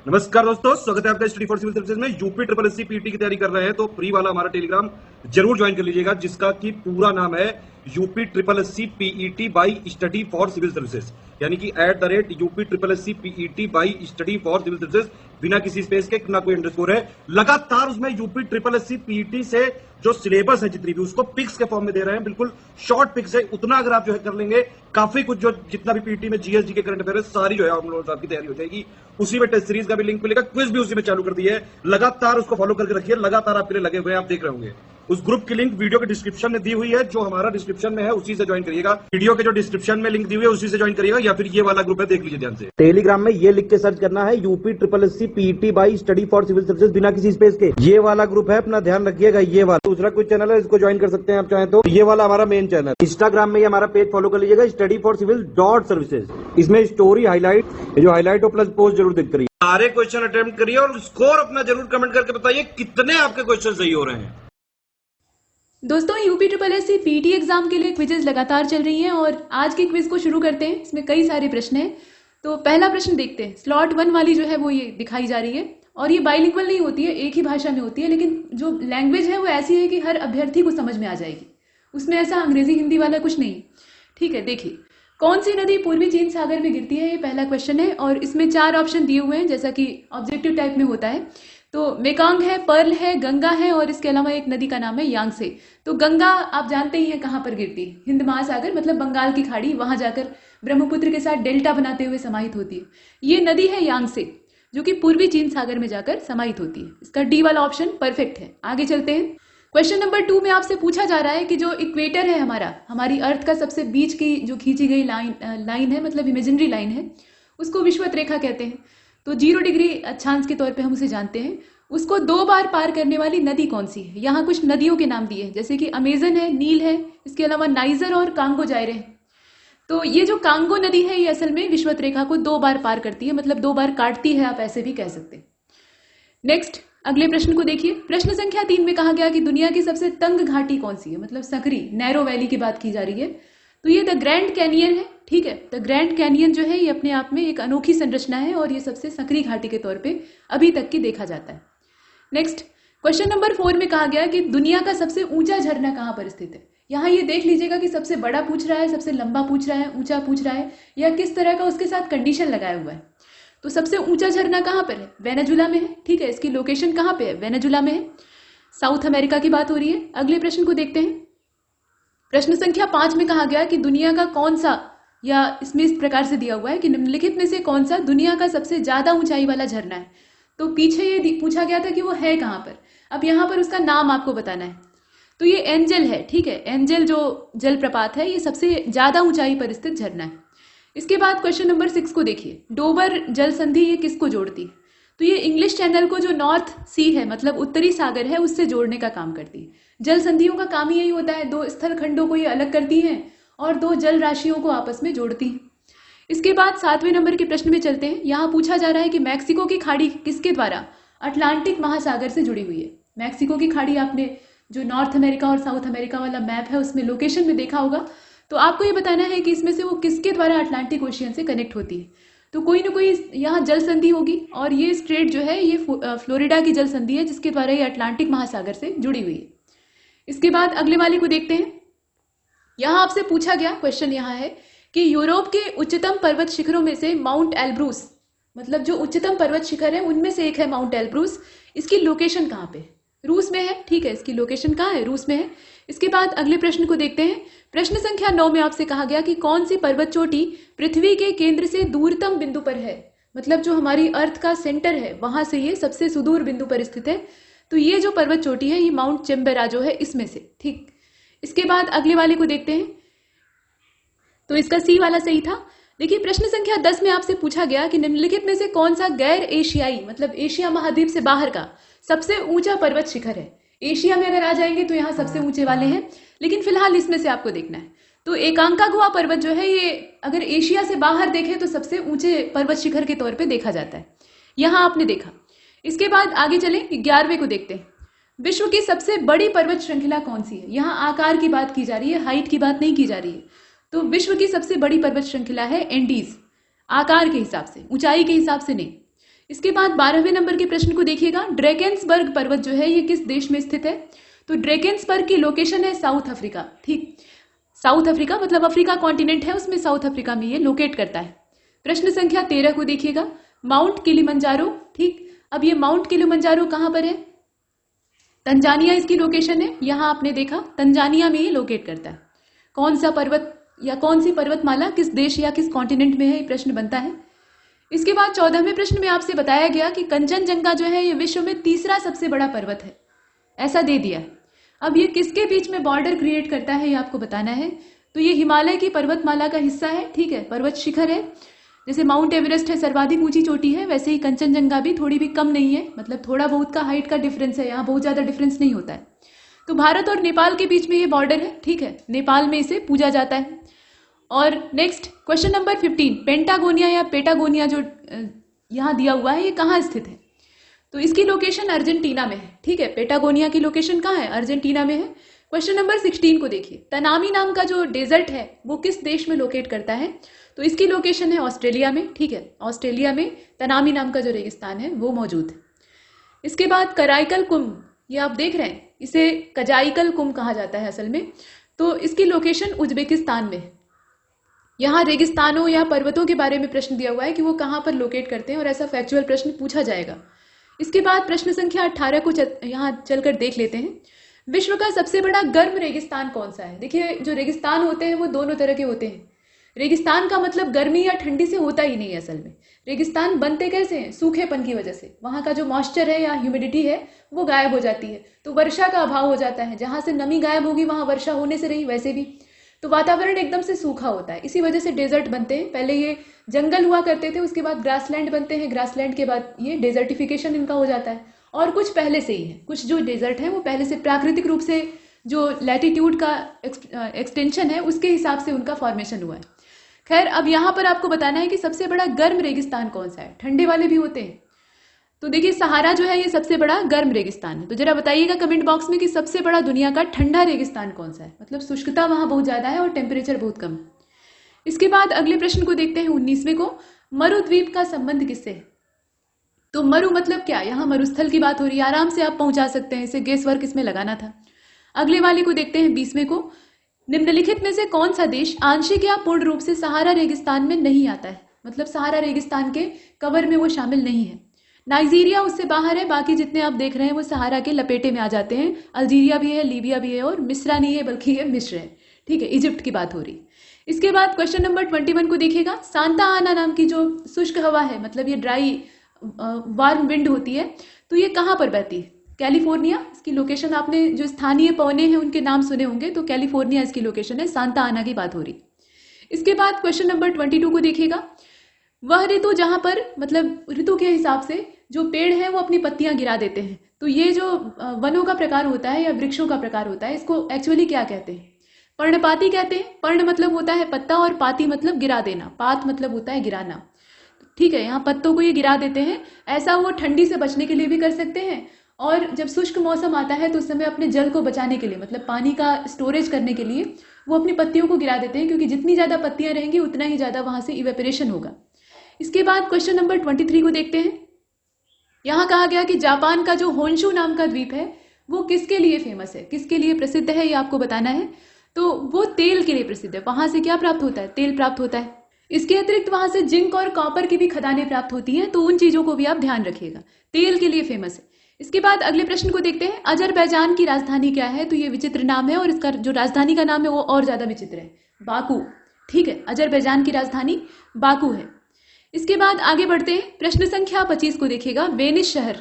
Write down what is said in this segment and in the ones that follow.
नमस्कार दोस्तों, स्वागत है आपका स्टडी फॉर सिविल सर्विसेज में। यूपी ट्रिपल एससी पीटी की तैयारी कर रहे हैं तो फ्री वाला हमारा टेलीग्राम जरूर ज्वाइन कर लीजिएगा, जिसका कि पूरा नाम है UP triple SC PET by study for civil services, यानी कि @UP triple SC PET by study for civil services, बिना किसी स्पेस के, ना कोई अंडरस्कोर है। लगातार उसमें यूपी ट्रिपल एससी पीईटी से जो सिलेबस है जितनी भी, उसको पिक्स के फॉर्म में दे रहे हैं, बिल्कुल शॉर्ट पिक्स है। उतना अगर आप जो है कर लेंगे, काफी कुछ जो जितना भी पीटी में जीएसजी के करंट अफेयर है, सारी जो है हम लोगों की तैयारी हो जाएगी। उसी में टेस्ट सीरीज का भी लिंक मिलेगा, क्विज भी उसी में चालू कर दी है। लगातार उसको फॉलो करके रखिए, लगातार आपके लिए लगे हुए हैं, आप देख रहे होंगे। उस ग्रुप की लिंक वीडियो के डिस्क्रिप्शन में दी हुई है, जो हमारा डिस्क्रिप्शन में है उसी से ज्वाइन करिएगा। वीडियो के जो डिस्क्रिप्शन में लिंक दी हुई है उसी से ज्वाइन करिएगा, या फिर ये वाला ग्रुप है, देख लीजिए ध्यान से। टेलीग्राम में ये लिख के सर्च करना है UP triple SC PET by study for civil services, बिना किसी स्पेस के। ये वाला ग्रुप है, अपना ध्यान रखिएगा। ये वाला दूसरा कोई चैनल है, इसको ज्वाइन कर सकते हैं आप चाहें तो। ये वाला हमारा मेन चैनल। इंस्टाग्राम में हमारा पेज फॉलो कर लीजिएगा, स्टडी फॉर सिविल .सर्विसेज। इसमें स्टोरी हाईलाइट, जो हाईलाइट हो प्लस पोस्ट जरूर देख करिए। सारे क्वेश्चन अटेम्प्ट करिए और स्कोर अपना जरूर कमेंट करके बताइए कितने आपके क्वेश्चन सही हो रहे हैं। दोस्तों, UP triple SC PT exam के लिए क्विजेज लगातार चल रही हैं और आज के क्विज को शुरू करते हैं। इसमें कई सारे प्रश्न हैं। तो पहला प्रश्न देखते हैं। स्लॉट 1 वाली जो है वो ये दिखाई जा रही है और ये बाइलिंगुअल नहीं होती है, एक ही भाषा में होती है, लेकिन जो लैंग्वेज है वो ऐसी है कि हर अभ्यर्थी को समझ में आ जाएगी। उसमें ऐसा अंग्रेजी हिंदी वाला कुछ नहीं। ठीक है, देखिए, कौन सी नदी पूर्वी चीन सागर में गिरती है, ये पहला क्वेश्चन है और इसमें 4 ऑप्शन दिए हुए हैं, जैसा कि ऑब्जेक्टिव टाइप में होता है। तो मेकांग है, पर्ल है, गंगा है और इसके अलावा एक नदी का नाम है यांगसे। तो गंगा आप जानते ही हैं कहाँ पर गिरती है, हिंद महासागर, मतलब बंगाल की खाड़ी, वहां जाकर ब्रह्मपुत्र के साथ डेल्टा बनाते हुए समाहित होती है। ये नदी है यांगसे, जो कि पूर्वी चीन सागर में जाकर समाहित होती है। इसका डी वाला ऑप्शन परफेक्ट है। आगे चलते हैं। क्वेश्चन नंबर 2 में आपसे पूछा जा रहा है कि जो इक्वेटर है हमारी अर्थ का सबसे बीच की जो खींची गई लाइन है, मतलब इमेजिनरी लाइन है, उसको विषुवत रेखा कहते हैं। तो 0 डिग्री अक्षांश के तौर पे हम उसे जानते हैं। उसको 2 बार पार करने वाली नदी कौन सी है? यहाँ कुछ नदियों के नाम दिए हैं, जैसे कि अमेजन है, नील है, इसके अलावा नाइजर और कांगो जायरे है। तो ये जो कांगो नदी है, ये असल में विषुवत रेखा को 2 बार पार करती है, मतलब 2 बार काटती है, आप ऐसे भी कह सकते हैं। नेक्स्ट, अगले प्रश्न को देखिए। प्रश्न संख्या 3 में कहा गया कि दुनिया की सबसे तंग घाटी कौन सी है, मतलब सकरी, नैरो वैली की बात की जा रही है। तो ये द ग्रैंड कैनियन है। ठीक है, द ग्रैंड कैनियन जो है ये अपने आप में एक अनोखी संरचना है और ये सबसे सकरी घाटी के तौर पे अभी तक की देखा जाता है। नेक्स्ट, क्वेश्चन नंबर 4 में कहा गया कि दुनिया का सबसे ऊंचा झरना कहाँ पर स्थित है। यहाँ ये देख लीजिएगा कि सबसे बड़ा पूछ रहा है, सबसे लंबा पूछ रहा है, ऊंचा पूछ रहा है, या किस तरह का उसके साथ कंडीशन लगाया हुआ है। तो सबसे ऊंचा झरना कहाँ पर है? वेनेजुला में है। ठीक है, इसकी लोकेशन कहाँ पे है? वेनेजुला में है, साउथ अमेरिका की बात हो रही है। अगले प्रश्न को देखते हैं। प्रश्न संख्या 5 में कहा गया कि दुनिया का कौन सा, या इसमें इस प्रकार से दिया हुआ है कि निम्नलिखित में से कौन सा दुनिया का सबसे ज्यादा ऊंचाई वाला झरना है। तो पीछे ये पूछा गया था कि वो है कहाँ पर। अब यहाँ पर उसका नाम आपको बताना है। तो ये एंजल है। ठीक है, एंजल जो जलप्रपात है, ये सबसे ज्यादा ऊंचाई पर स्थित झरना है। इसके बाद क्वेश्चन नंबर 6 को देखिए। डोबर जल संधि ये किसको जोड़ती है? तो ये इंग्लिश चैनल को, जो नॉर्थ सी है, मतलब उत्तरी सागर है, उससे जोड़ने का काम करती है। जल संधियों का काम ही यही होता है, 2 स्थल खंडों को ये अलग करती हैं और 2 जल राशियों को आपस में जोड़ती हैं। इसके बाद 7वें नंबर के प्रश्न में चलते हैं। यहाँ पूछा जा रहा है कि मैक्सिको की खाड़ी किसके द्वारा अटलांटिक महासागर से जुड़ी हुई है। मैक्सिको की खाड़ी आपने जो नॉर्थ अमेरिका और साउथ अमेरिका वाला मैप है उसमें लोकेशन में देखा होगा। तो आपको ये बताना है कि इसमें से वो किसके द्वारा अटलांटिक ओशियन से कनेक्ट होती है। तो कोई ना कोई यहाँ जल संधि होगी और ये स्ट्रेट जो है ये फ्लोरिडा की जल संधि है, जिसके द्वारा ये अटलांटिक महासागर से जुड़ी हुई है। इसके बाद अगले वाले को देखते हैं। यहाँ आपसे पूछा गया क्वेश्चन यहाँ है कि यूरोप के उच्चतम पर्वत शिखरों में से माउंट एल्ब्रूस, मतलब जो उच्चतम पर्वत शिखर है उनमें से एक है माउंट एल्ब्रूस, इसकी लोकेशन कहाँ पे? रूस में है। ठीक है, इसकी लोकेशन कहाँ है? रूस में है। इसके बाद अगले प्रश्न को देखते हैं। प्रश्न संख्या 9 में आपसे कहा गया कि कौन सी पर्वत चोटी पृथ्वी के केंद्र से दूरतम बिंदु पर है, मतलब जो हमारी अर्थ का सेंटर है वहां से ये सबसे सुदूर बिंदु पर स्थित है। तो ये जो पर्वत चोटी है ये माउंट चेम्बेराजो है, इसमें से। ठीक, इसके बाद अगले वाले को देखते हैं। तो इसका सी वाला सही था। देखिए, प्रश्न संख्या 10 में आपसे पूछा गया कि निम्नलिखित में से कौन सा गैर एशियाई, मतलब एशिया महाद्वीप से बाहर का सबसे ऊंचा पर्वत शिखर है। एशिया में अगर आ जाएंगे तो यहाँ सबसे ऊंचे वाले हैं, लेकिन फिलहाल इसमें से आपको देखना है। तो एकांकागुआ पर्वत जो है ये अगर एशिया से बाहर देखें तो सबसे ऊंचे पर्वत शिखर के तौर पे देखा जाता है, यहाँ आपने देखा। इसके बाद आगे चले, 11वें को देखते हैं। विश्व की सबसे बड़ी पर्वत श्रृंखला कौन सी है? यहाँ आकार की बात की जा रही है, हाइट की बात नहीं की जा रही है। तो विश्व की सबसे बड़ी पर्वत श्रृंखला है एंडीज, आकार के हिसाब से, ऊंचाई के हिसाब से नहीं। इसके बाद 12वें नंबर के प्रश्न को देखिएगा, ड्रैकेंसबर्ग पर्वत जो है ये किस देश में स्थित है? तो ड्रैकेंसबर्ग की लोकेशन है साउथ अफ्रीका। ठीक, साउथ अफ्रीका मतलब अफ्रीका कॉन्टिनेंट है, उसमें साउथ अफ्रीका में ये लोकेट करता है। प्रश्न संख्या 13 को देखिएगा, माउंट किलिमंजारो। ठीक, अब ये माउंट किलिमंजारो कहां पर है? तंजानिया इसकी लोकेशन है। यहां आपने देखा तंजानिया में ये लोकेट करता है। कौन सा पर्वत या कौन सी पर्वतमाला किस देश या किस कॉन्टिनेंट में है, ये प्रश्न बनता है। इसके बाद 14वें प्रश्न में आपसे बताया गया कि कंचनजंगा जो है ये विश्व में तीसरा सबसे बड़ा पर्वत है, ऐसा दे दिया है। अब ये किसके बीच में बॉर्डर क्रिएट करता है ये आपको बताना है। तो ये हिमालय की पर्वतमाला का हिस्सा है। ठीक है, पर्वत शिखर है। जैसे माउंट एवरेस्ट है सर्वाधिक ऊंची चोटी है, वैसे ही कंचनजंगा भी थोड़ी भी कम नहीं है, मतलब थोड़ा बहुत का हाइट का डिफरेंस है, यहाँ बहुत ज्यादा डिफरेंस नहीं होता है। तो भारत और नेपाल के बीच में ये बॉर्डर है। ठीक है, नेपाल में इसे पूजा जाता है। और नेक्स्ट क्वेश्चन नंबर 15, पेंटागोनिया या पेटागोनिया जो यहाँ दिया हुआ है ये कहाँ स्थित है? तो इसकी लोकेशन अर्जेंटीना में है। ठीक है, पेटागोनिया की लोकेशन कहाँ है? अर्जेंटीना में है। क्वेश्चन नंबर 16 को देखिए, तनामी नाम का जो डेजर्ट है वो किस देश में लोकेट करता है? तो इसकी लोकेशन है ऑस्ट्रेलिया में। ठीक है, ऑस्ट्रेलिया में तनामी नाम का जो रेगिस्तान है वो मौजूद है। इसके बाद कराईकल कुंभ, ये आप देख रहे हैं, इसे कजाईकल कुंभ कहा जाता है असल में। तो इसकी लोकेशन उज्बेकिस्तान में है। यहाँ रेगिस्तानों या पर्वतों के बारे में प्रश्न दिया हुआ है कि वो कहाँ पर लोकेट करते हैं, और ऐसा फैक्चुअल प्रश्न पूछा जाएगा। इसके बाद प्रश्न संख्या 18 को यहाँ चलकर देख लेते हैं। विश्व का सबसे बड़ा गर्म रेगिस्तान कौन सा है? देखिए, जो रेगिस्तान होते हैं वो दोनों तरह के होते हैं। रेगिस्तान का मतलब गर्मी या ठंडी से होता ही नहीं है। असल में रेगिस्तान बनते कैसे हैं? सूखेपन की वजह से। वहां का जो मॉइस्चर है या ह्यूमिडिटी है वो गायब हो जाती है, तो वर्षा का अभाव हो जाता है। जहां से नमी गायब होगी वहां वर्षा होने से रही वैसे भी, तो वातावरण एकदम से सूखा होता है। इसी वजह से डेजर्ट बनते हैं। पहले ये जंगल हुआ करते थे, उसके बाद ग्रासलैंड बनते हैं, ग्रासलैंड के बाद ये डेजर्टिफिकेशन इनका हो जाता है। और कुछ पहले से ही है, कुछ जो डेजर्ट है वो पहले से प्राकृतिक रूप से जो लैटिट्यूड का एक्सटेंशन है उसके हिसाब से उनका फॉर्मेशन हुआ है। खैर, अब यहाँ पर आपको बताना है कि सबसे बड़ा गर्म रेगिस्तान कौन सा है। ठंडे वाले भी होते हैं। तो देखिए, सहारा जो है ये सबसे बड़ा गर्म रेगिस्तान है। तो जरा बताइएगा कमेंट बॉक्स में कि सबसे बड़ा दुनिया का ठंडा रेगिस्तान कौन सा है। मतलब शुष्कता वहां बहुत ज्यादा है और टेम्परेचर बहुत कम। इसके बाद अगले प्रश्न को देखते हैं, 19वें को, मरुद्वीप का संबंध किससे है? तो मरु मतलब क्या? यहाँ मरुस्थल की बात हो रही है, आराम से आप पहुंचा सकते हैं, इसे गेस वर्क इसमें लगाना था। अगले वाले को देखते हैं, 20वें को, निम्नलिखित में से कौन सा देश आंशिक या पूर्ण रूप से सहारा रेगिस्तान में नहीं आता है? मतलब सहारा रेगिस्तान के कवर में वो शामिल नहीं है। नाइजीरिया उससे बाहर है, बाकी जितने आप देख रहे हैं वो सहारा के लपेटे में आ जाते हैं। अल्जीरिया भी है, लीबिया भी है, और मिस्र नहीं है बल्कि ये मिस्र है। ठीक है, इजिप्ट की बात हो रही। इसके बाद क्वेश्चन नंबर 21 को देखिएगा, सांता आना नाम की जो शुष्क हवा है, मतलब ये ड्राई वार्म विंड होती है, तो ये कहाँ पर बहती है? कैलिफोर्निया। इसकी लोकेशन आपने जो स्थानीय पौने हैं उनके नाम सुने होंगे, तो कैलिफोर्निया इसकी लोकेशन है, सांता आना की बात हो रही। इसके बाद क्वेश्चन नंबर 22 को देखिएगा, वह ऋतु जहां पर मतलब ऋतु के हिसाब से जो पेड़ है वो अपनी पत्तियां गिरा देते हैं, तो ये जो वनों का प्रकार होता है या वृक्षों का प्रकार होता है, इसको एक्चुअली क्या कहते हैं? पर्णपाती कहते हैं। पर्ण मतलब होता है पत्ता और पाती मतलब गिरा देना, पात मतलब होता है गिराना। ठीक है, यहाँ पत्तों को ये गिरा देते हैं। ऐसा वो ठंडी से बचने के लिए भी कर सकते हैं, और जब शुष्क मौसम आता है तो उस समय अपने जल को बचाने के लिए, मतलब पानी का स्टोरेज करने के लिए वो अपनी पत्तियों को गिरा देते हैं, क्योंकि जितनी ज्यादा पत्तियां रहेंगी उतना ही ज्यादा वहां से इवेपोरेशन होगा। इसके बाद क्वेश्चन नंबर 23 को देखते हैं। यहाँ कहा गया कि जापान का जो होन्शु नाम का द्वीप है वो किसके लिए फेमस है, किसके लिए प्रसिद्ध है, ये आपको बताना है। तो वो तेल के लिए प्रसिद्ध है। वहां से क्या प्राप्त होता है? तेल प्राप्त होता है। इसके अतिरिक्त वहां से जिंक और कॉपर की भी खदानें प्राप्त होती हैं, तो उन चीजों को भी आप ध्यान रखिएगा। तेल के लिए फेमस है। इसके बाद अगले प्रश्न को देखते हैं, अजरबैजान की राजधानी क्या है? तो ये विचित्र नाम है, और इसका जो राजधानी का नाम है वो और ज्यादा विचित्र है, बाकू। ठीक है, अजरबैजान की राजधानी बाकू है। इसके बाद आगे बढ़ते हैं, प्रश्न संख्या 25 को देखिएगा, वेनिस शहर,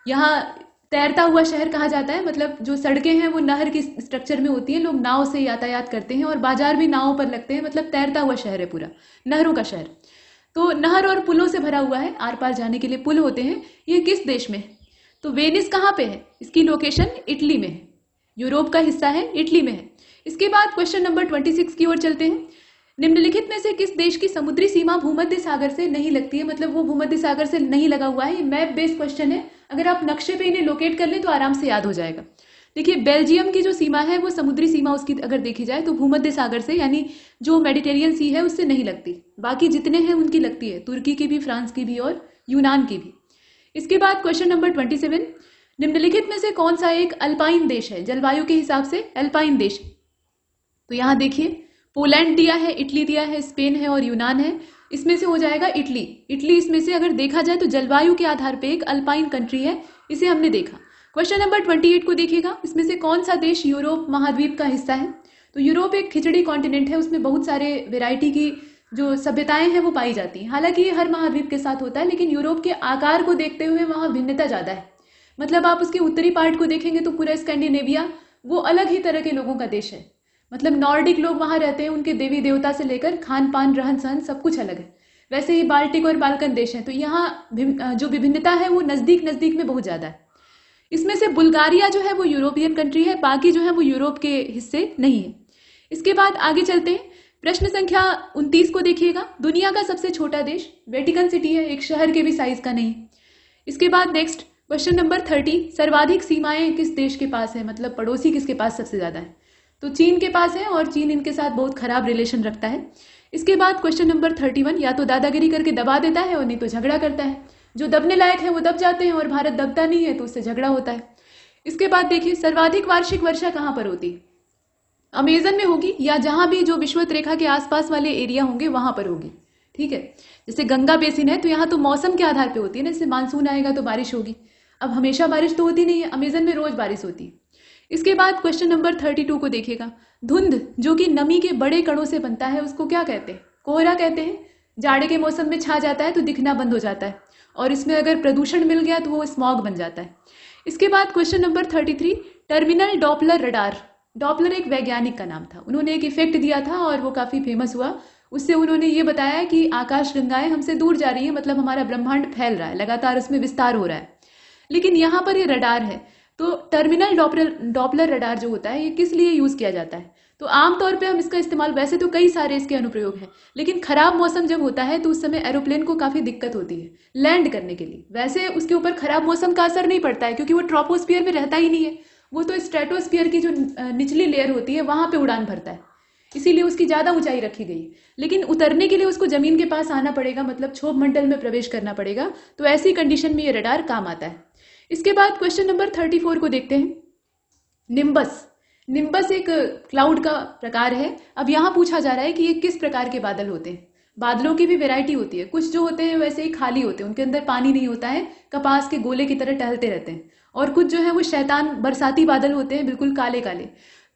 यहाँ तैरता हुआ शहर कहा जाता है। मतलब जो सड़कें हैं वो नहर की स्ट्रक्चर में होती हैं, लोग नाव से यातायात करते हैं, और बाजार भी नावों पर लगते हैं, मतलब तैरता हुआ शहर है पूरा, नहरों का शहर। तो नहर और पुलों से भरा हुआ है, आर पार जाने के लिए पुल होते हैं। ये किस देश में है? तो वेनिस कहाँ पे है? इसकी लोकेशन इटली में है, यूरोप का हिस्सा है, इटली में है। इसके बाद क्वेश्चन नंबर 26 की ओर चलते हैं, निम्नलिखित में से किस देश की समुद्री सीमा भूमध्य सागर से नहीं लगती है? मतलब वो भूमध्य सागर से नहीं लगा हुआ है। ये मैप बेस्ड क्वेश्चन है, अगर आप नक्शे पे इन्हें लोकेट कर लें तो आराम से याद हो जाएगा। देखिए, बेल्जियम की जो सीमा है वो समुद्री सीमा उसकी अगर देखी जाए तो भूमध्य सागर से, यानी जो मेडिटेरियन सी है उससे नहीं लगती। बाकी जितने हैं उनकी लगती है, तुर्की की भी, फ्रांस की भी और यूनान की भी। इसके बाद क्वेश्चन नंबर 27, निम्नलिखित में से कौन सा एक अल्पाइन देश है, जलवायु के हिसाब से अल्पाइन देश? तो यहाँ देखिए, पोलैंड दिया है, इटली दिया है, स्पेन है और यूनान है। इसमें से हो जाएगा इटली। इटली इसमें से अगर देखा जाए तो जलवायु के आधार पे एक अल्पाइन कंट्री है, इसे हमने देखा। क्वेश्चन नंबर 28 को देखिएगा, इसमें से कौन सा देश यूरोप महाद्वीप का हिस्सा है? तो यूरोप एक खिचड़ी कॉन्टिनेंट है, उसमें बहुत सारे वेराइटी की जो सभ्यताएं हैं वो पाई जाती हैं। हालांकि ये हर महाद्वीप के साथ होता है, लेकिन यूरोप के आकार को देखते हुए वहाँ भिन्नता ज़्यादा है। मतलब आप उसके उत्तरी पार्ट को देखेंगे तो पूरा स्कैंडिनेविया वो अलग ही तरह के लोगों का देश है। मतलब नॉर्डिक लोग वहाँ रहते हैं, उनके देवी देवता से लेकर खान पान रहन सहन सब कुछ अलग है। वैसे ही बाल्टिक और बाल्कन देश हैं, तो यहाँ जो विभिन्नता है वो नज़दीक नज़दीक में बहुत ज़्यादा है। इसमें से बुल्गारिया जो है वो यूरोपियन कंट्री है, बाकी जो है वो यूरोप के हिस्से नहीं है। इसके बाद आगे चलते हैं, प्रश्न संख्या 29 को देखिएगा, दुनिया का सबसे छोटा देश वेटिकन सिटी है, एक शहर के भी साइज का नहीं। इसके बाद नेक्स्ट क्वेश्चन नंबर 30, सर्वाधिक सीमाएं किस देश के पास है, मतलब पड़ोसी किसके पास सबसे ज्यादा है? तो चीन के पास है और चीन इनके साथ बहुत खराब रिलेशन रखता है। इसके बाद क्वेश्चन नंबर 31, या तो दादागिरी करके दबा देता है और नहीं तो झगड़ा करता है। जो दबने लायक है वो दब जाते हैं और भारत दबता नहीं है तो उससे झगड़ा होता है। इसके बाद देखिए, सर्वाधिक वार्षिक वर्षा कहाँ पर होती है? अमेजन में होगी, या जहां भी जो विषुवत रेखा के आसपास वाले एरिया होंगे वहां पर होगी। ठीक है, जैसे गंगा बेसिन है तो यहाँ तो मौसम के आधार पे होती है ना, जैसे मानसून आएगा तो बारिश होगी। अब हमेशा बारिश तो होती नहीं है, अमेजन में रोज बारिश होती है। इसके बाद क्वेश्चन नंबर 32 को देखिएगा, धुंध जो कि नमी के बड़े कणों से बनता है उसको क्या कहते हैं? कोहरा कहते हैं। जाड़े के मौसम में छा जाता है तो दिखना बंद हो जाता है, और इसमें अगर प्रदूषण मिल गया तो वो स्मॉग बन जाता है। इसके बाद question number 33, terminal Doppler radar. Doppler एक वैज्ञानिक का नाम था, उन्होंने एक इफेक्ट दिया था और वो काफी फेमस हुआ। उससे उन्होंने ये बताया कि आकाश गंगाएं हमसे दूर जा रही है, मतलब हमारा ब्रह्मांड फैल रहा है, लगातार उसमें विस्तार हो रहा है। लेकिन यहाँ पर ये रडार है, तो टर्मिनल डॉपलर रडार जो होता है ये किस लिए यूज किया जाता है? तो आमतौर पे हम इसका इस्तेमाल, वैसे तो कई सारे इसके अनुप्रयोग हैं, लेकिन खराब मौसम जब होता है तो उस समय एरोप्लेन को काफी दिक्कत होती है लैंड करने के लिए। वैसे उसके ऊपर खराब मौसम का असर नहीं पड़ता है क्योंकि वो ट्रोपोस्फियर में रहता ही नहीं है, वो तो स्ट्रेटोस्फियर की जो निचली लेयर होती है वहां पे उड़ान भरता है, इसीलिए उसकी ज्यादा ऊंचाई रखी गई। लेकिन उतरने के लिए उसको जमीन के पास आना पड़ेगा, मतलब क्षोभ मंडल में प्रवेश करना पड़ेगा, तो ऐसी कंडीशन में ये रडार काम आता है। इसके बाद क्वेश्चन नंबर 34 को देखते हैं, निम्बस। निम्बस एक क्लाउड का प्रकार है। अब यहाँ पूछा जा रहा है कि ये किस प्रकार के बादल होते हैं। बादलों की भी वैरायटी होती है, कुछ जो होते हैं वैसे ही खाली होते हैं, उनके अंदर पानी नहीं होता है, कपास के गोले की तरह टहलते रहते हैं। और कुछ जो है वो शैतान बरसाती बादल होते हैं, बिल्कुल काले काले।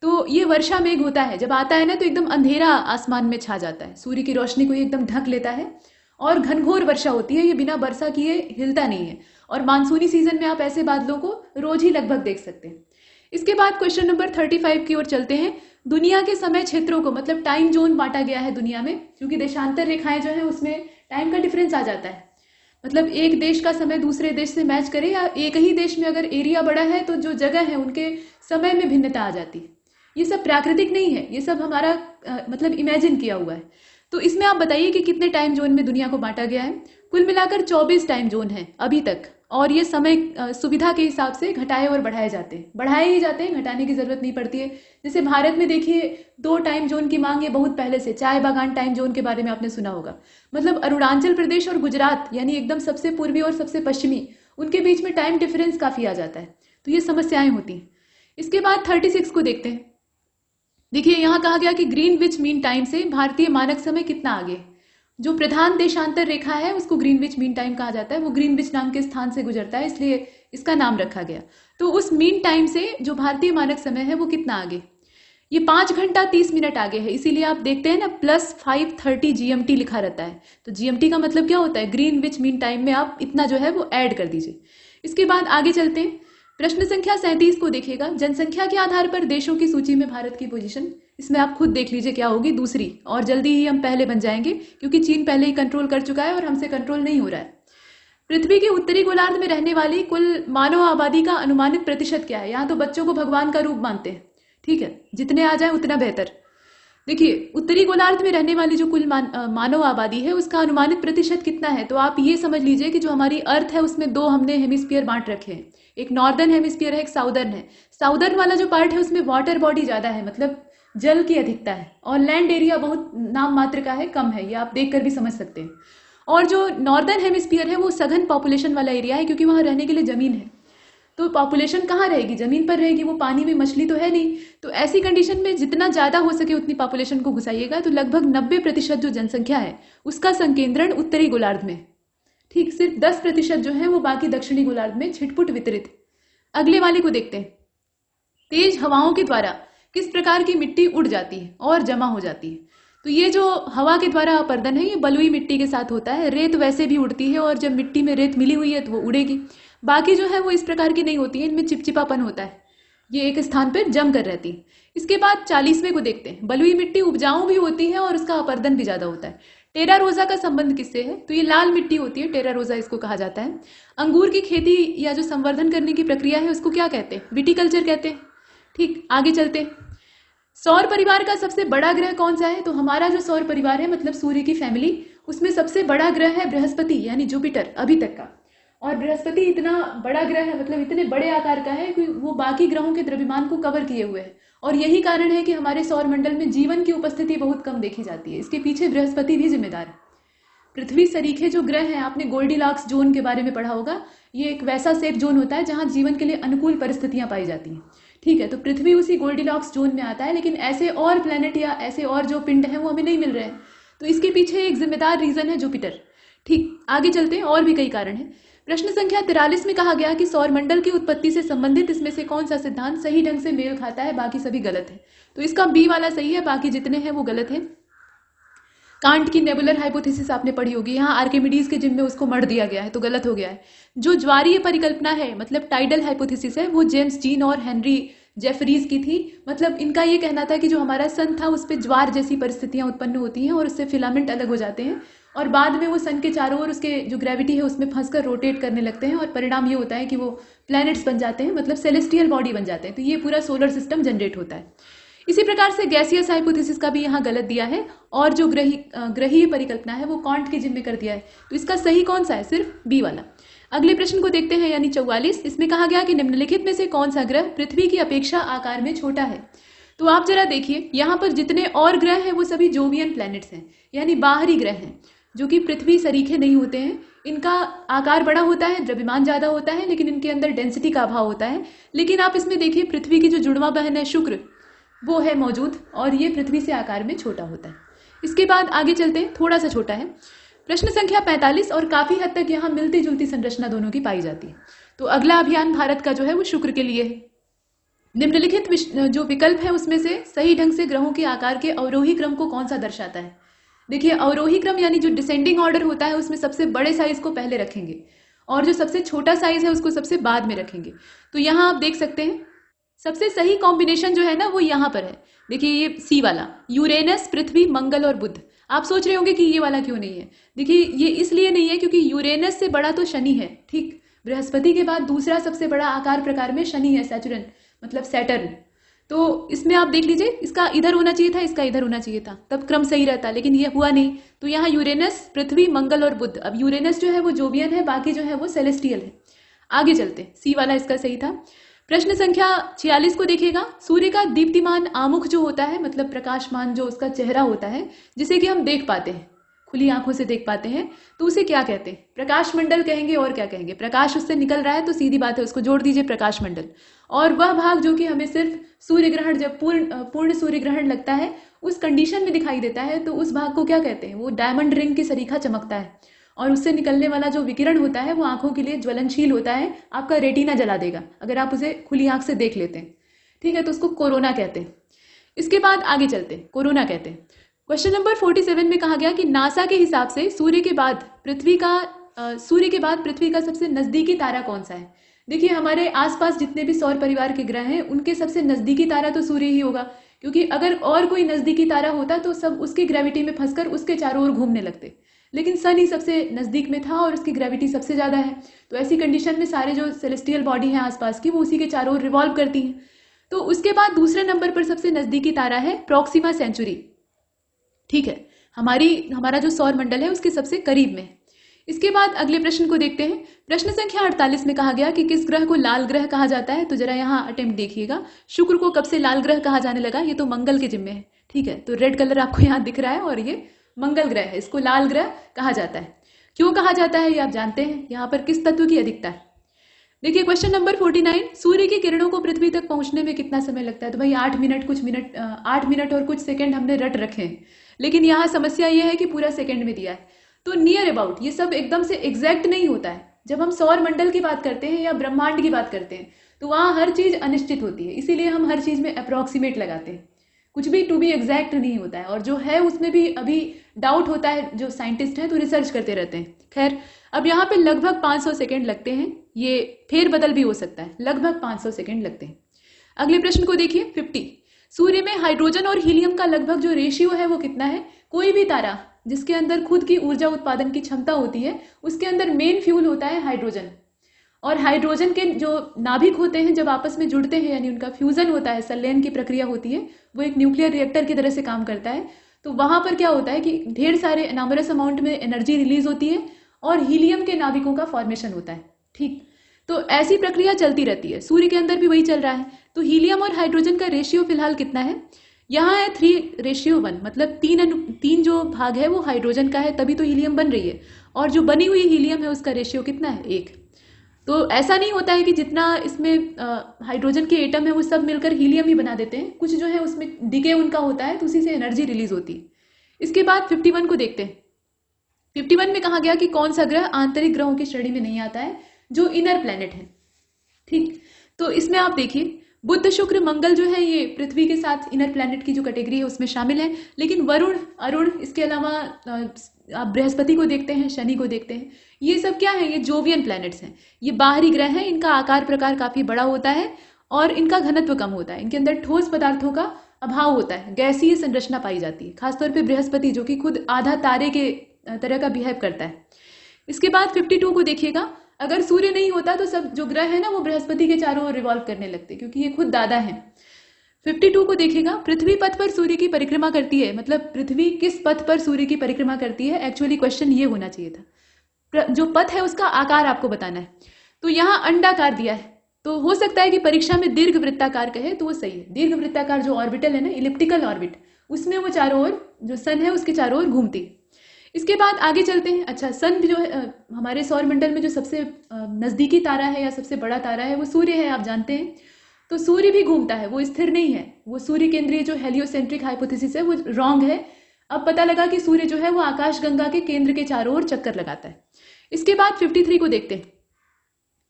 तो ये वर्षा मेघ होता है, जब आता है ना तो एकदम अंधेरा आसमान में छा जाता है, सूर्य की रोशनी को ये एकदम ढक लेता है और घनघोर वर्षा होती है, ये बिना वर्षा किए हिलता नहीं है। और मानसूनी सीजन में आप ऐसे बादलों को रोज ही लगभग देख सकते हैं। इसके बाद क्वेश्चन नंबर 35 की ओर चलते हैं, दुनिया के समय क्षेत्रों को, मतलब टाइम जोन बांटा गया है दुनिया में, क्योंकि देशांतर रेखाएं जो है उसमें टाइम का डिफरेंस आ जाता है। मतलब एक देश का समय दूसरे देश से मैच करे, या एक ही देश में अगर एरिया बड़ा है तो जो जगह है उनके समय में भिन्नता आ जाती है। ये सब प्राकृतिक नहीं है, ये सब हमारा मतलब इमेजिन किया हुआ है। तो इसमें आप बताइए कि कितने टाइम जोन में दुनिया को बांटा गया है? कुल मिलाकर 24 टाइम जोन है अभी तक, और ये समय सुविधा के हिसाब से घटाए और बढ़ाए जाते हैं, बढ़ाए ही जाते हैं, घटाने की जरूरत नहीं पड़ती है। जैसे भारत में देखिए 2 टाइम जोन की मांग है बहुत पहले से, चाय बागान टाइम जोन के बारे में आपने सुना होगा। मतलब अरुणाचल प्रदेश और गुजरात, यानी एकदम सबसे पूर्वी और सबसे पश्चिमी, उनके बीच में टाइम डिफरेंस काफी आ जाता है, तो ये समस्याएं होती हैं। इसके बाद 36 को देखते हैं। देखिए यहाँ कहा गया कि ग्रीनविच मीन टाइम से भारतीय मानक समय कितना आगे। जो प्रधान देशांतर रेखा है उसको ग्रीनविच मीन टाइम कहा जाता है, वो ग्रीनविच नाम के स्थान से गुजरता है, इसलिए इसका नाम रखा गया। तो उस मीन टाइम से जो भारतीय मानक समय है वो कितना आगे? ये 5 घंटा 30 मिनट आगे है, इसीलिए आप देखते हैं ना +5:30 GMT लिखा रहता है। तो GMT का मतलब क्या होता है? ग्रीनविच मीन टाइम में आप इतना जो है वो ऐड कर दीजिए। इसके बाद आगे चलते हैं, प्रश्न संख्या 37 को देखिएगा, जनसंख्या के आधार पर देशों की सूची में भारत की पोजीशन। इसमें आप खुद देख लीजिए क्या होगी, दूसरी, और जल्दी ही हम पहले बन जाएंगे क्योंकि चीन पहले ही कंट्रोल कर चुका है और हमसे कंट्रोल नहीं हो रहा है। पृथ्वी के उत्तरी गोलार्ध में रहने वाली कुल मानव आबादी का अनुमानित प्रतिशत क्या है? यहाँ तो बच्चों को भगवान का रूप मानते हैं, ठीक है, जितने आ जाए उतना बेहतर। देखिए उत्तरी गोलार्ध में रहने वाली जो कुल मानव आबादी है उसका अनुमानित प्रतिशत कितना है? तो आप ये समझ लीजिए कि जो हमारी अर्थ है उसमें 2 हमने हेमिस्फीयर बांट रखे हैं, एक नॉर्दर्न हेमिस्फीयर है, एक साउदर्न है। साउदर्न वाला जो पार्ट है उसमें वाटर बॉडी ज्यादा है, मतलब जल की अधिकता है, और लैंड एरिया बहुत नाम मात्र का है, कम है, ये आप देखकर भी समझ सकते हैं। और जो नॉर्दर्न हेमिस्फीयर है वो सघन पॉपुलेशन वाला एरिया है, क्योंकि वहाँ रहने के लिए ज़मीन है। तो पॉपुलेशन कहाँ रहेगी? ज़मीन पर रहेगी। वो पानी में मछली तो है नहीं। तो ऐसी कंडीशन में जितना ज़्यादा हो सके उतनी पॉपुलेशन को घुसाइएगा। तो लगभग 90% जो जनसंख्या है उसका संकेंद्रण उत्तरी गोलार्ध में, ठीक। सिर्फ 10% जो है वो बाकी दक्षिणी गोलार्ध में छिटपुट वितरित। अगले वाले को देखते हैं। तेज हवाओं के द्वारा किस प्रकार की मिट्टी उड़ जाती है और जमा हो जाती है? तो ये जो हवा के द्वारा अपरदन है ये बलुई मिट्टी के साथ होता है। रेत वैसे भी उड़ती है और जब मिट्टी में रेत मिली हुई है तो वो उड़ेगी। बाकी जो है वो इस प्रकार की नहीं होती है, इनमें चिपचिपापन होता है, ये एक स्थान पर जम कर रहती है। इसके बाद 40वें को देखते हैं। बलुई मिट्टी उपजाऊ भी होती है और उसका अपरदन भी ज्यादा होता है। टेरा रोजा का संबंध किससे है? तो ये लाल मिट्टी होती है, टेरा रोजा इसको कहा जाता है। अंगूर की खेती या जो संवर्धन करने की प्रक्रिया है उसको क्या कहते हैं? विटिकल्चर कहते हैं, ठीक। आगे चलते हैं। सौर परिवार का सबसे बड़ा ग्रह कौन सा है? तो हमारा जो सौर परिवार है मतलब सूर्य की फैमिली, उसमें सबसे बड़ा ग्रह है बृहस्पति यानी जुपिटर अभी तक का। और बृहस्पति इतना बड़ा ग्रह है, मतलब इतने बड़े आकार का है कि वो बाकी ग्रहों के द्रव्यमान को कवर किए हुए है। और यही कारण है कि हमारे सौर मंडल में जीवन की उपस्थिति बहुत कम देखी जाती है। इसके पीछे बृहस्पति भी जिम्मेदार है। पृथ्वी सरीखे जो ग्रह हैं, आपने गोल्डीलॉक्स जोन के बारे में पढ़ा होगा। ये एक वैसा सेफ जोन होता है जहां जीवन के लिए अनुकूल परिस्थितियां पाई जाती हैं, ठीक है। तो पृथ्वी उसी गोल्डीलॉक्स जोन में आता है, लेकिन ऐसे और प्लेनेट या ऐसे और जो पिंड हैं वो हमें नहीं मिल रहे हैं। तो इसके पीछे एक जिम्मेदार रीजन है जुपिटर, ठीक। आगे चलते हैं, और भी कई कारण हैं। प्रश्न संख्या 43 में कहा गया कि सौरमंडल की उत्पत्ति से संबंधित इसमें से कौन सा सिद्धांत सही ढंग से मेल खाता है, बाकी सभी गलत है। तो इसका बी वाला सही है, बाकी जितने हैं वो गलत है। कांट की नेबुलर हाइपोथेसिस आपने पढ़ी होगी, यहाँ आर्किमिडीज के जिम में उसको मढ़ दिया गया है तो गलत हो गया है। जो ज्वारीय परिकल्पना है मतलब टाइडल हाइपोथेसिस है, वो जेम्स जीन और हेनरी जेफरीज की थी। मतलब इनका ये कहना था कि जो हमारा सन था उस पर ज्वार जैसी परिस्थितियां उत्पन्न होती हैं और उससे फिलामेंट अलग हो जाते हैं और बाद में वो सन के चारों ओर उसके जो ग्रेविटी है उसमें फंसकर रोटेट करने लगते हैं और परिणाम ये होता है कि वो प्लैनेट्स बन जाते हैं, मतलब सेलेस्टियल बॉडी बन जाते हैं। तो ये पूरा सोलर सिस्टम जनरेट होता है। इसी प्रकार से गैसियस हाइपोथेसिस का भी यहाँ गलत दिया है और जो ग्रहीय परिकल्पना है वो कॉन्ट के जिम्मे कर दिया है। तो इसका सही कौन सा है? सिर्फ बी वाला। अगले प्रश्न को देखते हैं, यानी 44। इसमें कहा गया कि निम्नलिखित में से कौन सा ग्रह पृथ्वी की अपेक्षा आकार में छोटा है? तो आप जरा देखिए, यहाँ पर जितने और ग्रह हैं वो सभी जोवियन प्लैनेट्स हैं, यानी बाहरी ग्रह हैं जो कि पृथ्वी सरीखे नहीं होते हैं। इनका आकार बड़ा होता है, द्रव्यमान ज्यादा होता है, लेकिन इनके अंदर डेंसिटी का अभाव होता है। लेकिन आप इसमें देखिए पृथ्वी की जो जुड़वा बहन है शुक्र, वो है मौजूद और ये पृथ्वी से आकार में छोटा होता है। इसके बाद आगे चलते हैं, थोड़ा सा छोटा है। प्रश्न संख्या 45 और काफी हद तक यहाँ मिलती जुलती संरचना दोनों की पाई जाती है। तो अगला अभियान भारत का जो है वो शुक्र के लिए है। निम्नलिखित जो विकल्प है उसमें से सही ढंग से ग्रहों के आकार के अवरोही क्रम को कौन सा दर्शाता है? देखिए अवरोही क्रम यानी जो डिसेंडिंग ऑर्डर होता है उसमें सबसे बड़े साइज को पहले रखेंगे और जो सबसे छोटा साइज है उसको सबसे बाद में रखेंगे। तो यहाँ आप देख सकते हैं सबसे सही कॉम्बिनेशन जो है ना वो यहाँ पर है। देखिए ये सी वाला, यूरेनस, पृथ्वी, मंगल और बुध। आप सोच रहे होंगे कि ये वाला क्यों नहीं है। देखिए ये इसलिए नहीं है क्योंकि यूरेनस से बड़ा तो शनि है, ठीक। बृहस्पति के बाद दूसरा सबसे बड़ा आकार प्रकार में शनि है, सैटर्न मतलब सैटर्न। तो इसमें आप देख लीजिए, इसका इधर होना चाहिए था, इसका इधर होना चाहिए था, तब क्रम सही रहता, लेकिन ये हुआ नहीं। तो यहाँ यूरेनस, पृथ्वी, मंगल और बुध। अब यूरेनस जो है वो जोवियन है, बाकी जो है वो सेलेस्टियल है। आगे चलते, सी वाला इसका सही था। प्रश्न संख्या 46 को देखिएगा। सूर्य का दीप्तिमान आमुख जो होता है, मतलब प्रकाशमान जो उसका चेहरा होता है जिसे कि हम देख पाते हैं, खुली आंखों से देख पाते हैं, तो उसे क्या कहते हैं? प्रकाश मंडल कहेंगे और क्या कहेंगे? प्रकाश उससे निकल रहा है तो सीधी बात है उसको जोड़ दीजिए प्रकाश मंडल। और वह भाग जो कि हमें सिर्फ सूर्य ग्रहण, जब पूर्ण सूर्य ग्रहण लगता है उस कंडीशन में दिखाई देता है, तो उस भाग को क्या कहते हैं? वो डायमंड रिंग की सरीखा चमकता है और उससे निकलने वाला जो विकिरण होता है वो आंखों के लिए ज्वलनशील होता है, आपका रेटिना जला देगा अगर आप उसे खुली आंख से देख लेते हैं, ठीक है। तो उसको कोरोना कहते हैं। इसके बाद आगे चलते हैं, कोरोना कहते हैं। क्वेश्चन नंबर 47 में कहा गया कि नासा के हिसाब से सूर्य के बाद पृथ्वी का सबसे नजदीकी तारा कौन सा है? देखिए हमारे आसपास जितने भी सौर परिवार के ग्रह हैं उनके सबसे नजदीकी तारा तो सूर्य ही होगा, क्योंकि अगर और कोई नजदीकी तारा होता तो सब उसकी ग्रेविटी में फंसकर उसके चारों ओर घूमने लगते, लेकिन सन ही सबसे नजदीक में था और उसकी ग्रेविटी सबसे ज्यादा है। तो ऐसी कंडीशन में सारे जो सेलेस्टियल बॉडी हैं आसपास की वो उसी के चारों ओर रिवॉल्व करती हैं। तो उसके बाद दूसरे नंबर पर सबसे नजदीकी तारा है प्रॉक्सिमा सेंचुरी, ठीक है, हमारा जो सौर मंडल है उसके सबसे करीब में। इसके बाद अगले प्रश्न को देखते हैं। प्रश्न संख्या 48 में कहा गया कि किस ग्रह को लाल ग्रह कहा जाता है? तो जरा यहाँ अटेम्प्ट देखिएगा। शुक्र को कब से लाल ग्रह कहा जाने लगा? ये तो मंगल के जिम्मे है, ठीक है। तो रेड कलर आपको यहाँ दिख रहा है और ये मंगल ग्रह है, इसको लाल ग्रह कहा जाता है। क्यों कहा जाता है ये आप जानते हैं। यहाँ पर किस तत्व की अधिकता है। देखिए क्वेश्चन नंबर 49, सूर्य की किरणों को पृथ्वी तक पहुंचने में कितना समय लगता है। तो भाई 8 मिनट और कुछ सेकंड हमने रट रखे हैं, लेकिन यहाँ समस्या ये है कि पूरा सेकंड में दिया है। तो नियर अबाउट, ये सब एकदम से एग्जैक्ट नहीं होता है। जब हम सौर मंडल की बात करते हैं या ब्रह्मांड की बात करते हैं तो वहाँ हर चीज अनिश्चित होती है, इसीलिए हम हर चीज में अप्रोक्सीमेट लगाते हैं। कुछ भी टू बी एग्जैक्ट नहीं होता है, और जो है उसमें भी अभी डाउट होता है। जो साइंटिस्ट हैं तो रिसर्च करते रहते हैं। खैर, अब यहाँ पे लगभग 500 सेकेंड लगते हैं, ये फेर बदल भी हो सकता है, लगभग 500 सेकेंड लगते हैं। अगले प्रश्न को देखिए 50, सूर्य में हाइड्रोजन और हीलियम का लगभग जो रेशियो है वो कितना है। कोई भी तारा जिसके अंदर खुद की ऊर्जा उत्पादन की क्षमता होती है, उसके अंदर मेन फ्यूल होता है हाइड्रोजन। और हाइड्रोजन के जो नाभिक होते हैं जब आपस में जुड़ते हैं, यानी उनका फ्यूजन होता है, संलयन की प्रक्रिया होती है, वो एक न्यूक्लियर रिएक्टर की तरह से काम करता है। तो वहां पर क्या होता है कि ढेर सारे एनामरस अमाउंट में एनर्जी रिलीज होती है और हीलियम के नाभिकों का फॉर्मेशन होता है। ठीक, तो ऐसी प्रक्रिया चलती रहती है, सूर्य के अंदर भी वही चल रहा है। तो हीलियम और हाइड्रोजन का रेशियो फिलहाल कितना है, यहाँ है 3:1, मतलब 3 जो भाग है वो हाइड्रोजन का है, तभी तो हीलियम बन रही है। और जो बनी हुई हीलियम है उसका रेशियो कितना है, 1। तो ऐसा नहीं होता है कि जितना इसमें हाइड्रोजन के एटम है वो सब मिलकर हीलियम ही बना देते हैं, कुछ जो है उसमें डिके उनका होता है, तो उसी से एनर्जी रिलीज होती है। इसके बाद 51 को देखते हैं। 51 में कहा गया कि कौन सा ग्रह आंतरिक ग्रहों की श्रेणी में नहीं आता है, जो इनर प्लैनेट है। ठीक, तो इसमें आप देखिए बुध, शुक्र, मंगल जो है ये पृथ्वी के साथ इनर प्लैनेट की जो कैटेगरी है उसमें शामिल है। लेकिन वरुण, अरुण, इसके अलावा आप बृहस्पति को देखते हैं, शनि को देखते हैं, ये सब क्या है, ये जोवियन प्लैनेट्स हैं। ये बाहरी ग्रह हैं, इनका आकार प्रकार काफी बड़ा होता है और इनका घनत्व कम होता है, इनके अंदर ठोस पदार्थों का अभाव होता है, गैसीय संरचना पाई जाती है। खासतौर पर बृहस्पति जो कि खुद आधा तारे के तरह का बिहेव करता है। इसके बाद 52 को देखिएगा, अगर सूर्य नहीं होता तो सब जो ग्रह है ना वो बृहस्पति के चारों ओर रिवॉल्व करने लगते, क्योंकि ये खुद दादा है। 52 को देखिएगा, पृथ्वी पथ पर सूर्य की परिक्रमा करती है, मतलब पृथ्वी किस पथ पर सूर्य की परिक्रमा करती है। एक्चुअली क्वेश्चन ये होना चाहिए था, जो पथ है उसका आकार आपको बताना है। तो यहाँ अंडाकार दिया है, तो हो सकता है कि परीक्षा में दीर्घ वृत्ताकार कहे तो वो सही है। दीर्घ वृत्ताकार जो ऑर्बिटल है ना, इलिप्टिकल ऑर्बिट, उसमें वो चारों ओर, जो सन है उसके चारों ओर घूमती है। इसके बाद आगे चलते हैं। अच्छा, सन जो है हमारे सौर मंडल में जो सबसे नजदीकी तारा है या सबसे बड़ा तारा है वो सूर्य है, आप जानते हैं। तो सूर्य भी घूमता है, वो स्थिर नहीं है। वो सूर्य केंद्रीय जो हेलियोसेंट्रिक हाइपोथेसिस है वो रॉन्ग है। अब पता लगा कि सूर्य जो है वो आकाश गंगा के केंद्र के चारों ओर चक्कर लगाता है। इसके बाद 53 को देखते हैं।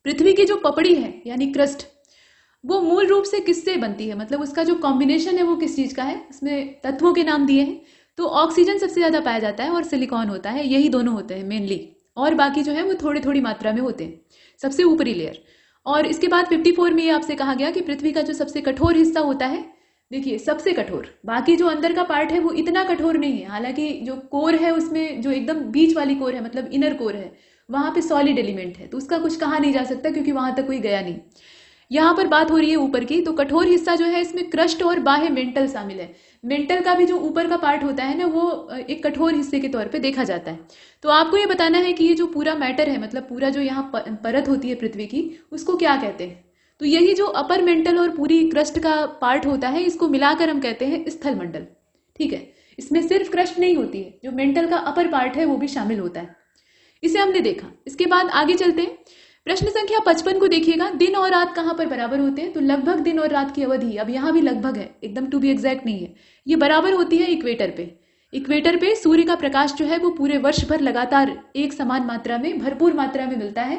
पृथ्वी की जो पपड़ी है यानी क्रस्ट, वो मूल रूप से किससे बनती है, मतलब उसका जो कॉम्बिनेशन है वो किस चीज का है। इसमें तत्वों के नाम दिए हैं, तो ऑक्सीजन सबसे ज्यादा पाया जाता है और सिलिकॉन होता है, यही दोनों होते हैं मेनली, और बाकी जो है वो थोड़ी थोड़ी मात्रा में होते हैं, सबसे ऊपरी लेयर। और इसके बाद 54 में ये आपसे कहा गया कि पृथ्वी का जो सबसे कठोर हिस्सा होता है, देखिए सबसे कठोर, बाकी जो अंदर का पार्ट है वो इतना कठोर नहीं है। हालांकि जो कोर है उसमें जो एकदम बीच वाली कोर है, मतलब इनर कोर है, वहां पे सॉलिड एलिमेंट है, तो उसका कुछ कहा नहीं जा सकता क्योंकि वहां तक कोई गया नहीं। यहाँ पर बात हो रही है ऊपर की, तो कठोर हिस्सा जो है इसमें क्रस्ट और बाह्य मेंटल शामिल है। मेंटल का भी जो ऊपर का पार्ट होता है ना, वो एक कठोर हिस्से के तौर पे देखा जाता है। तो आपको ये बताना है कि ये जो पूरा मैटर है, मतलब पूरा जो यहाँ परत होती है पृथ्वी की, उसको क्या कहते हैं। तो यही जो अपर मेंटल और पूरी क्रस्ट का पार्ट होता है, इसको मिलाकर हम कहते हैं स्थल मंडल। ठीक है, इसमें सिर्फ क्रस्ट नहीं होती है, जो मेंटल का अपर पार्ट है वो भी शामिल होता है। इसे हमने देखा। इसके बाद आगे चलते हैं। प्रश्न संख्या 55 को देखिएगा, दिन और रात कहां पर बराबर होते हैं। तो लगभग दिन और रात की अवधि, अब यहां भी लगभग है, एकदम टू बी एग्जैक्ट नहीं है, ये बराबर होती है इक्वेटर पे। इक्वेटर पे सूर्य का प्रकाश जो है वो पूरे वर्ष भर लगातार एक समान मात्रा में, भरपूर मात्रा में मिलता है,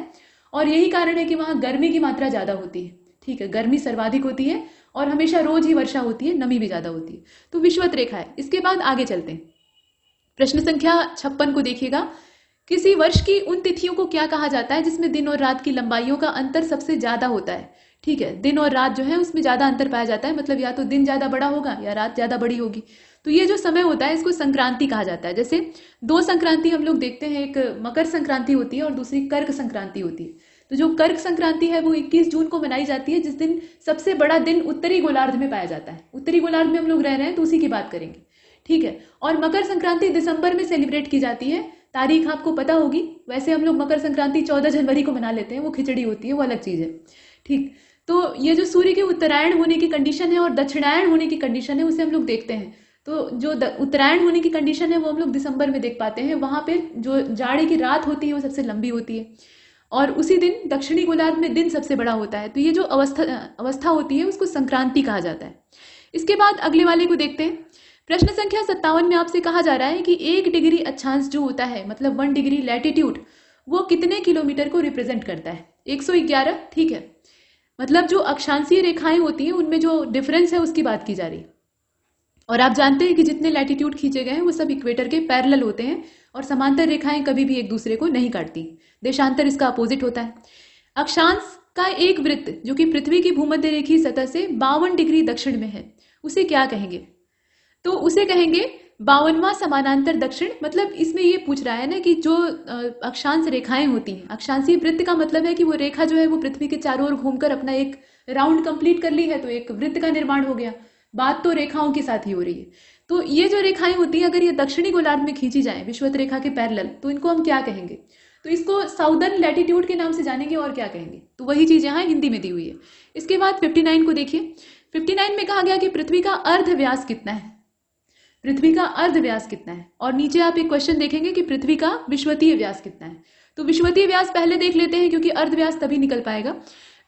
और यही कारण है कि वहां गर्मी की मात्रा ज्यादा होती है। ठीक है, गर्मी सर्वाधिक होती है और हमेशा रोज ही वर्षा होती है, नमी भी ज्यादा होती है। तो विषुवत रेखा है। इसके बाद आगे चलते हैं। प्रश्न संख्या 56 को देखिएगा, किसी वर्ष की उन तिथियों को क्या कहा जाता है जिसमें दिन और रात की लंबाइयों का अंतर सबसे ज्यादा होता है। ठीक है, दिन और रात जो है उसमें ज्यादा अंतर पाया जाता है, मतलब या तो दिन ज्यादा बड़ा होगा या रात ज्यादा बड़ी होगी। तो ये जो समय होता है इसको संक्रांति कहा जाता है। जैसे दो संक्रांति हम लोग देखते हैं, एक मकर संक्रांति होती है और दूसरी कर्क संक्रांति होती है। तो जो कर्क संक्रांति है वो 21 जून को मनाई जाती है, जिस दिन सबसे बड़ा दिन उत्तरी गोलार्ध में पाया जाता है। उत्तरी गोलार्ध में हम लोग रह रहे हैं तो उसी की बात करेंगे। ठीक है, और मकर संक्रांति दिसंबर में सेलिब्रेट की जाती है, तारीख आपको पता होगी। वैसे हम लोग मकर संक्रांति 14 जनवरी को मना लेते हैं, वो खिचड़ी होती है, वो अलग चीज है। ठीक, तो ये जो सूर्य के उत्तरायण होने की कंडीशन है और दक्षिणायण होने की कंडीशन है, उसे हम लोग देखते हैं। तो जो उत्तरायण होने की कंडीशन है वो हम लोग दिसंबर में देख पाते हैं। वहाँ पे जो जाड़े की रात होती है वो सबसे लंबी होती है और उसी दिन दक्षिणी गोलार्ध में दिन सबसे बड़ा होता है। तो ये जो अवस्था होती है उसको संक्रांति कहा जाता है। इसके बाद अगले वाले को देखते हैं। प्रश्न संख्या 57 में आपसे कहा जा रहा है कि 1 डिग्री अक्षांश जो होता है मतलब 1 डिग्री लैटिट्यूड वो कितने किलोमीटर को रिप्रेजेंट करता है? 111। ठीक है, मतलब जो अक्षांशीय रेखाएं होती हैं उनमें जो डिफरेंस है उसकी बात की जा रही है। और आप जानते हैं कि जितने लैटिट्यूड खींचे गए हैं वो सब इक्वेटर के पैरेलल होते हैं और समांतर रेखाएं कभी भी एक दूसरे को नहीं काटती। देशांतर इसका अपोजिट होता है। अक्षांश का एक वृत्त जो कि पृथ्वी की भूमध्य रेखीय सतह से 52 डिग्री दक्षिण में है उसे क्या कहेंगे? तो उसे कहेंगे 52वां समानांतर दक्षिण। मतलब इसमें ये पूछ रहा है ना कि जो अक्षांश रेखाएं होती हैं, अक्षांशीय वृत्त का मतलब है कि वो रेखा जो है वो पृथ्वी के चारों ओर घूमकर अपना एक राउंड कंप्लीट कर ली है, तो एक वृत्त का निर्माण हो गया। बात तो रेखाओं के साथ ही हो रही है। तो ये जो रेखाएं होती हैं अगर ये दक्षिणी गोलार्ध में खींची जाए विषुवत रेखा के पैरेलल तो इनको हम क्या कहेंगे? तो इसको साउदर्न लैटिट्यूड के नाम से जानेंगे और क्या कहेंगे? तो वही चीज यहाँ हिंदी में दी हुई है। इसके बाद 59 को देखिए। 59 में कहा गया कि पृथ्वी का अर्ध व्यास कितना है? पृथ्वी का अर्ध व्यास कितना है? और नीचे आप एक क्वेश्चन देखेंगे कि पृथ्वी का विषुवतीय व्यास कितना है। तो विषुवतीय व्यास पहले देख लेते हैं क्योंकि अर्ध व्यास तभी निकल पाएगा।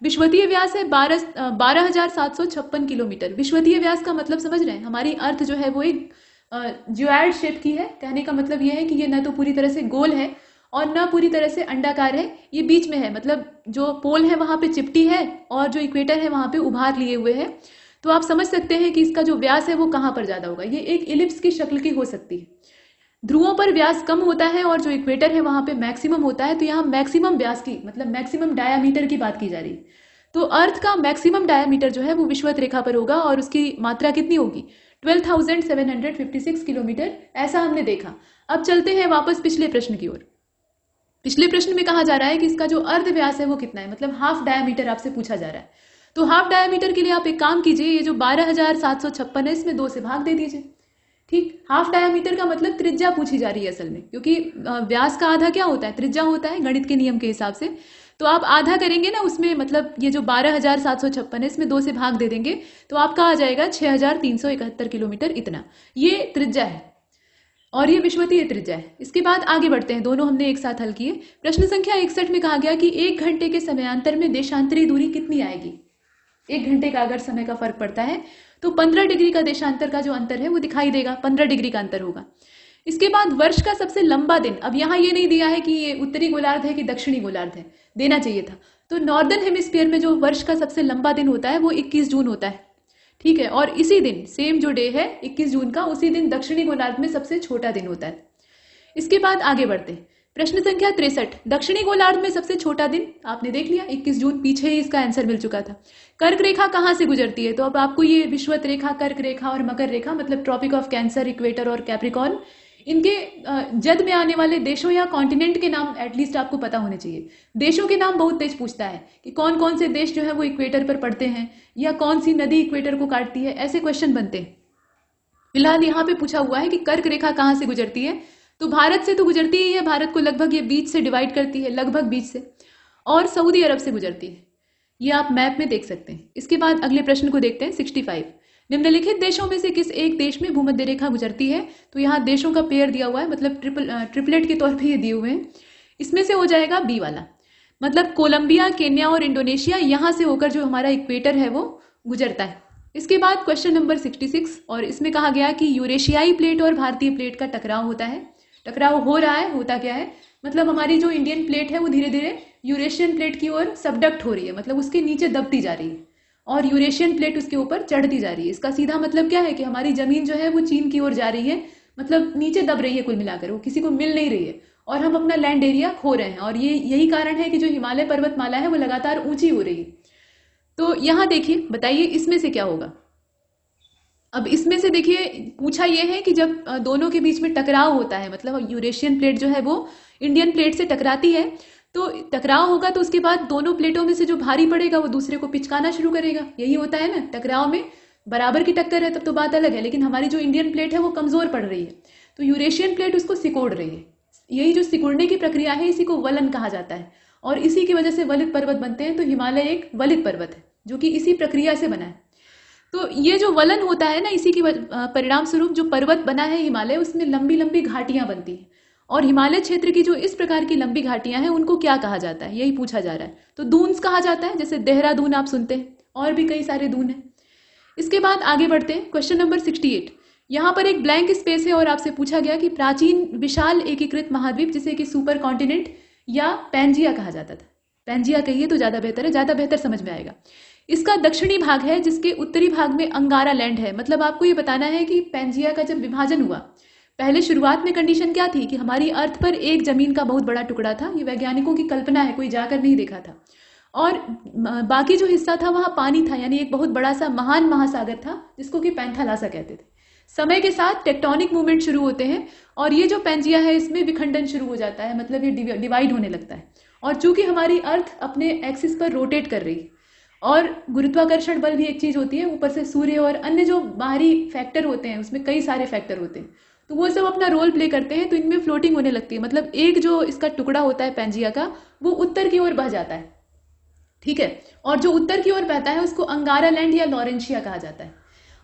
विषुवतीय व्यास है 12,756 किलोमीटर। विषुवतीय व्यास का मतलब समझ रहे हैं? हमारी अर्थ जो है वो एक ज्योइड शेप की है। कहने का मतलब यह है कि ये न तो पूरी तरह से गोल है और न पूरी तरह से अंडाकार है, ये बीच में है। मतलब जो पोल है वहां पे चिपटी है और जो इक्वेटर है वहां पे उभार लिए हुए है। तो आप समझ सकते हैं कि इसका जो व्यास है वो कहां पर ज्यादा होगा। ये एक इलिप्स की शक्ल की हो सकती है। ध्रुवों पर व्यास कम होता है और जो इक्वेटर है वहां पे मैक्सिमम होता है। तो यहाँ मैक्सिमम व्यास की मतलब मैक्सिमम डायामीटर की बात की जा रही है। तो अर्थ का मैक्सिमम डायामीटर जो है वो विषुवत रेखा पर होगा और उसकी मात्रा कितनी होगी? 12,756 किलोमीटर, ऐसा हमने देखा। अब चलते हैं वापस पिछले प्रश्न की ओर। पिछले प्रश्न में कहा जा रहा है कि इसका जो अर्ध व्यास है वो कितना है, मतलब हाफ डायामीटर आपसे पूछा जा रहा है। तो हाफ डायामीटर के लिए आप एक काम कीजिए, ये जो 12,756 है इसमें 2 से भाग दे दीजिए। ठीक, हाफ डायामीटर का मतलब त्रिज्या पूछी जा रही है असल में, क्योंकि व्यास का आधा क्या होता है? त्रिज्या होता है गणित के नियम के हिसाब से। तो आप आधा करेंगे ना उसमें, मतलब ये जो 12,756 है इसमें 2 से भाग दे देंगे तो आपका आ जाएगा 6,371 किलोमीटर। इतना ये त्रिज्या है और ये विषुवतीय त्रिज्या है। इसके बाद आगे बढ़ते हैं, दोनों हमने एक साथ हल किए। प्रश्न संख्या 61 में कहा गया कि 1 घंटे के समयांतर में देशांतरी दूरी कितनी आएगी? 1 घंटे का अगर समय का फर्क पड़ता है तो 15 डिग्री का देशांतर का जो अंतर है वो दिखाई देगा। 15 डिग्री का अंतर होगा। इसके बाद वर्ष का सबसे लंबा दिन। अब यहाँ ये नहीं दिया है कि ये उत्तरी गोलार्ध है कि दक्षिणी गोलार्ध है, देना चाहिए था। तो नॉर्दर्न हेमिस्फीयर में जो वर्ष का सबसे लंबा दिन होता है वो 21 जून होता है। ठीक है, और इसी दिन सेम जो डे है 21 जून का, उसी दिन दक्षिणी गोलार्ध में सबसे छोटा दिन होता है। इसके बाद आगे बढ़ते हैं। प्रश्न संख्या 63, दक्षिणी गोलार्ध में सबसे छोटा दिन आपने देख लिया 21 जून, पीछे ही इसका आंसर मिल चुका था। कर्क रेखा कहाँ से गुजरती है? तो अब आपको ये विषुवत रेखा, कर्क रेखा और मकर रेखा, मतलब ट्रॉपिक ऑफ कैंसर, इक्वेटर और कैप्रिकॉर्न, इनके जद में आने वाले देशों या कॉन्टिनेंट के नाम एटलीस्ट आपको पता होने चाहिए। देशों के नाम बहुत तेज पूछता है कि कौन कौन से देश जो है वो इक्वेटर पर पड़ते हैं या कौन सी नदी इक्वेटर को काटती है, ऐसे क्वेश्चन बनते हैं। फिलहाल यहाँ पे पूछा हुआ है कि कर्क रेखा कहाँ से गुजरती है? तो भारत से तो गुजरती ही है, भारत को लगभग ये बीच से डिवाइड करती है, लगभग बीच से, और सऊदी अरब से गुजरती है। ये आप मैप में देख सकते हैं। इसके बाद अगले प्रश्न को देखते हैं 65, निम्नलिखित देशों में से किस एक देश में भूमध्य रेखा गुजरती है? तो यहाँ देशों का पेयर दिया हुआ है, मतलब ट्रिपलेट के तौर पर ये दिए हुए हैं। इसमें से हो जाएगा बी वाला, मतलब कोलंबिया, केन्या और इंडोनेशिया, यहाँ से होकर जो हमारा इक्वेटर है वो गुजरता है। इसके बाद क्वेश्चन नंबर 66, और इसमें कहा गया कि यूरेशियाई प्लेट और भारतीय प्लेट का टकराव होता है। टकराव हो रहा है, होता क्या है? मतलब हमारी जो इंडियन प्लेट है वो धीरे धीरे यूरेशियन प्लेट की ओर सबडक्ट हो रही है, मतलब उसके नीचे दबती जा रही है, और यूरेशियन प्लेट उसके ऊपर चढ़ती जा रही है। इसका सीधा मतलब क्या है कि हमारी जमीन जो है वो चीन की ओर जा रही है, मतलब नीचे दब रही है, कुल मिलाकर वो किसी को मिल नहीं रही है और हम अपना लैंड एरिया खो रहे हैं। और ये यही कारण है कि जो हिमालय पर्वतमाला है वो लगातार ऊंची हो रही है। तो यहाँ देखिए, बताइए इसमें से क्या होगा? अब इसमें से देखिए पूछा यह है कि जब दोनों के बीच में टकराव होता है, मतलब यूरेशियन प्लेट जो है वो इंडियन प्लेट से टकराती है, तो टकराव होगा तो उसके बाद दोनों प्लेटों में से जो भारी पड़ेगा वो दूसरे को पिचकाना शुरू करेगा। यही होता है ना, टकराव में बराबर की टक्कर है तब तो बात अलग है, लेकिन हमारी जो इंडियन प्लेट है वो कमजोर पड़ रही है, तो यूरेशियन प्लेट उसको सिकोड़ रही है। यही जो सिकुड़ने की प्रक्रिया है इसी को वलन कहा जाता है, और इसी की वजह से वलित पर्वत बनते हैं। तो हिमालय एक वलित पर्वत है जो कि इसी प्रक्रिया से बना है। तो ये जो वलन होता है ना, इसी की परिणाम स्वरूप जो पर्वत बना है हिमालय, उसमें लंबी लंबी घाटियां बनती हैं। और हिमालय क्षेत्र की जो इस प्रकार की लंबी घाटियां हैं उनको क्या कहा जाता है, यही पूछा जा रहा है। तो दून्स कहा जाता है, जैसे देहरादून आप सुनते हैं, और भी कई सारे दून हैं। इसके बाद आगे बढ़ते हैं, क्वेश्चन नंबर 68। यहाँ पर एक ब्लैंक स्पेस है और आपसे पूछा गया कि प्राचीन विशाल एकीकृत महाद्वीप जिसे कि सुपर कॉन्टिनेंट या पैंजिया कहा जाता था, पैंजिया कहिए तो ज्यादा बेहतर है, ज्यादा बेहतर समझ में आएगा। इसका दक्षिणी भाग है जिसके उत्तरी भाग में अंगारा लैंड है। मतलब आपको ये बताना है कि पैंजिया का जब विभाजन हुआ, पहले शुरुआत में कंडीशन क्या थी कि हमारी अर्थ पर एक जमीन का बहुत बड़ा टुकड़ा था, ये वैज्ञानिकों की कल्पना है, कोई जाकर नहीं देखा था, और बाकी जो हिस्सा था वहां पानी था, यानी एक बहुत बड़ा सा महान महासागर था जिसको कि पैंथालासा कहते थे। समय के साथ टेक्टोनिक मूवमेंट शुरू होते हैं और ये जो पैंजिया है इसमें विखंडन शुरू हो जाता है, मतलब ये डिवाइड होने लगता है। और चूंकि हमारी अर्थ अपने एक्सिस पर रोटेट कर रही है, और गुरुत्वाकर्षण बल भी एक चीज होती है, ऊपर से सूर्य और अन्य जो बाहरी फैक्टर होते हैं, उसमें कई सारे फैक्टर होते हैं, तो वो सब अपना रोल प्ले करते हैं, तो इनमें फ्लोटिंग होने लगती है। मतलब एक जो इसका टुकड़ा होता है पैंजिया का, वो उत्तर की ओर बह जाता है, ठीक है, और जो उत्तर की ओर बहता है उसको अंगारा लैंड या लॉरेंशिया कहा जाता है।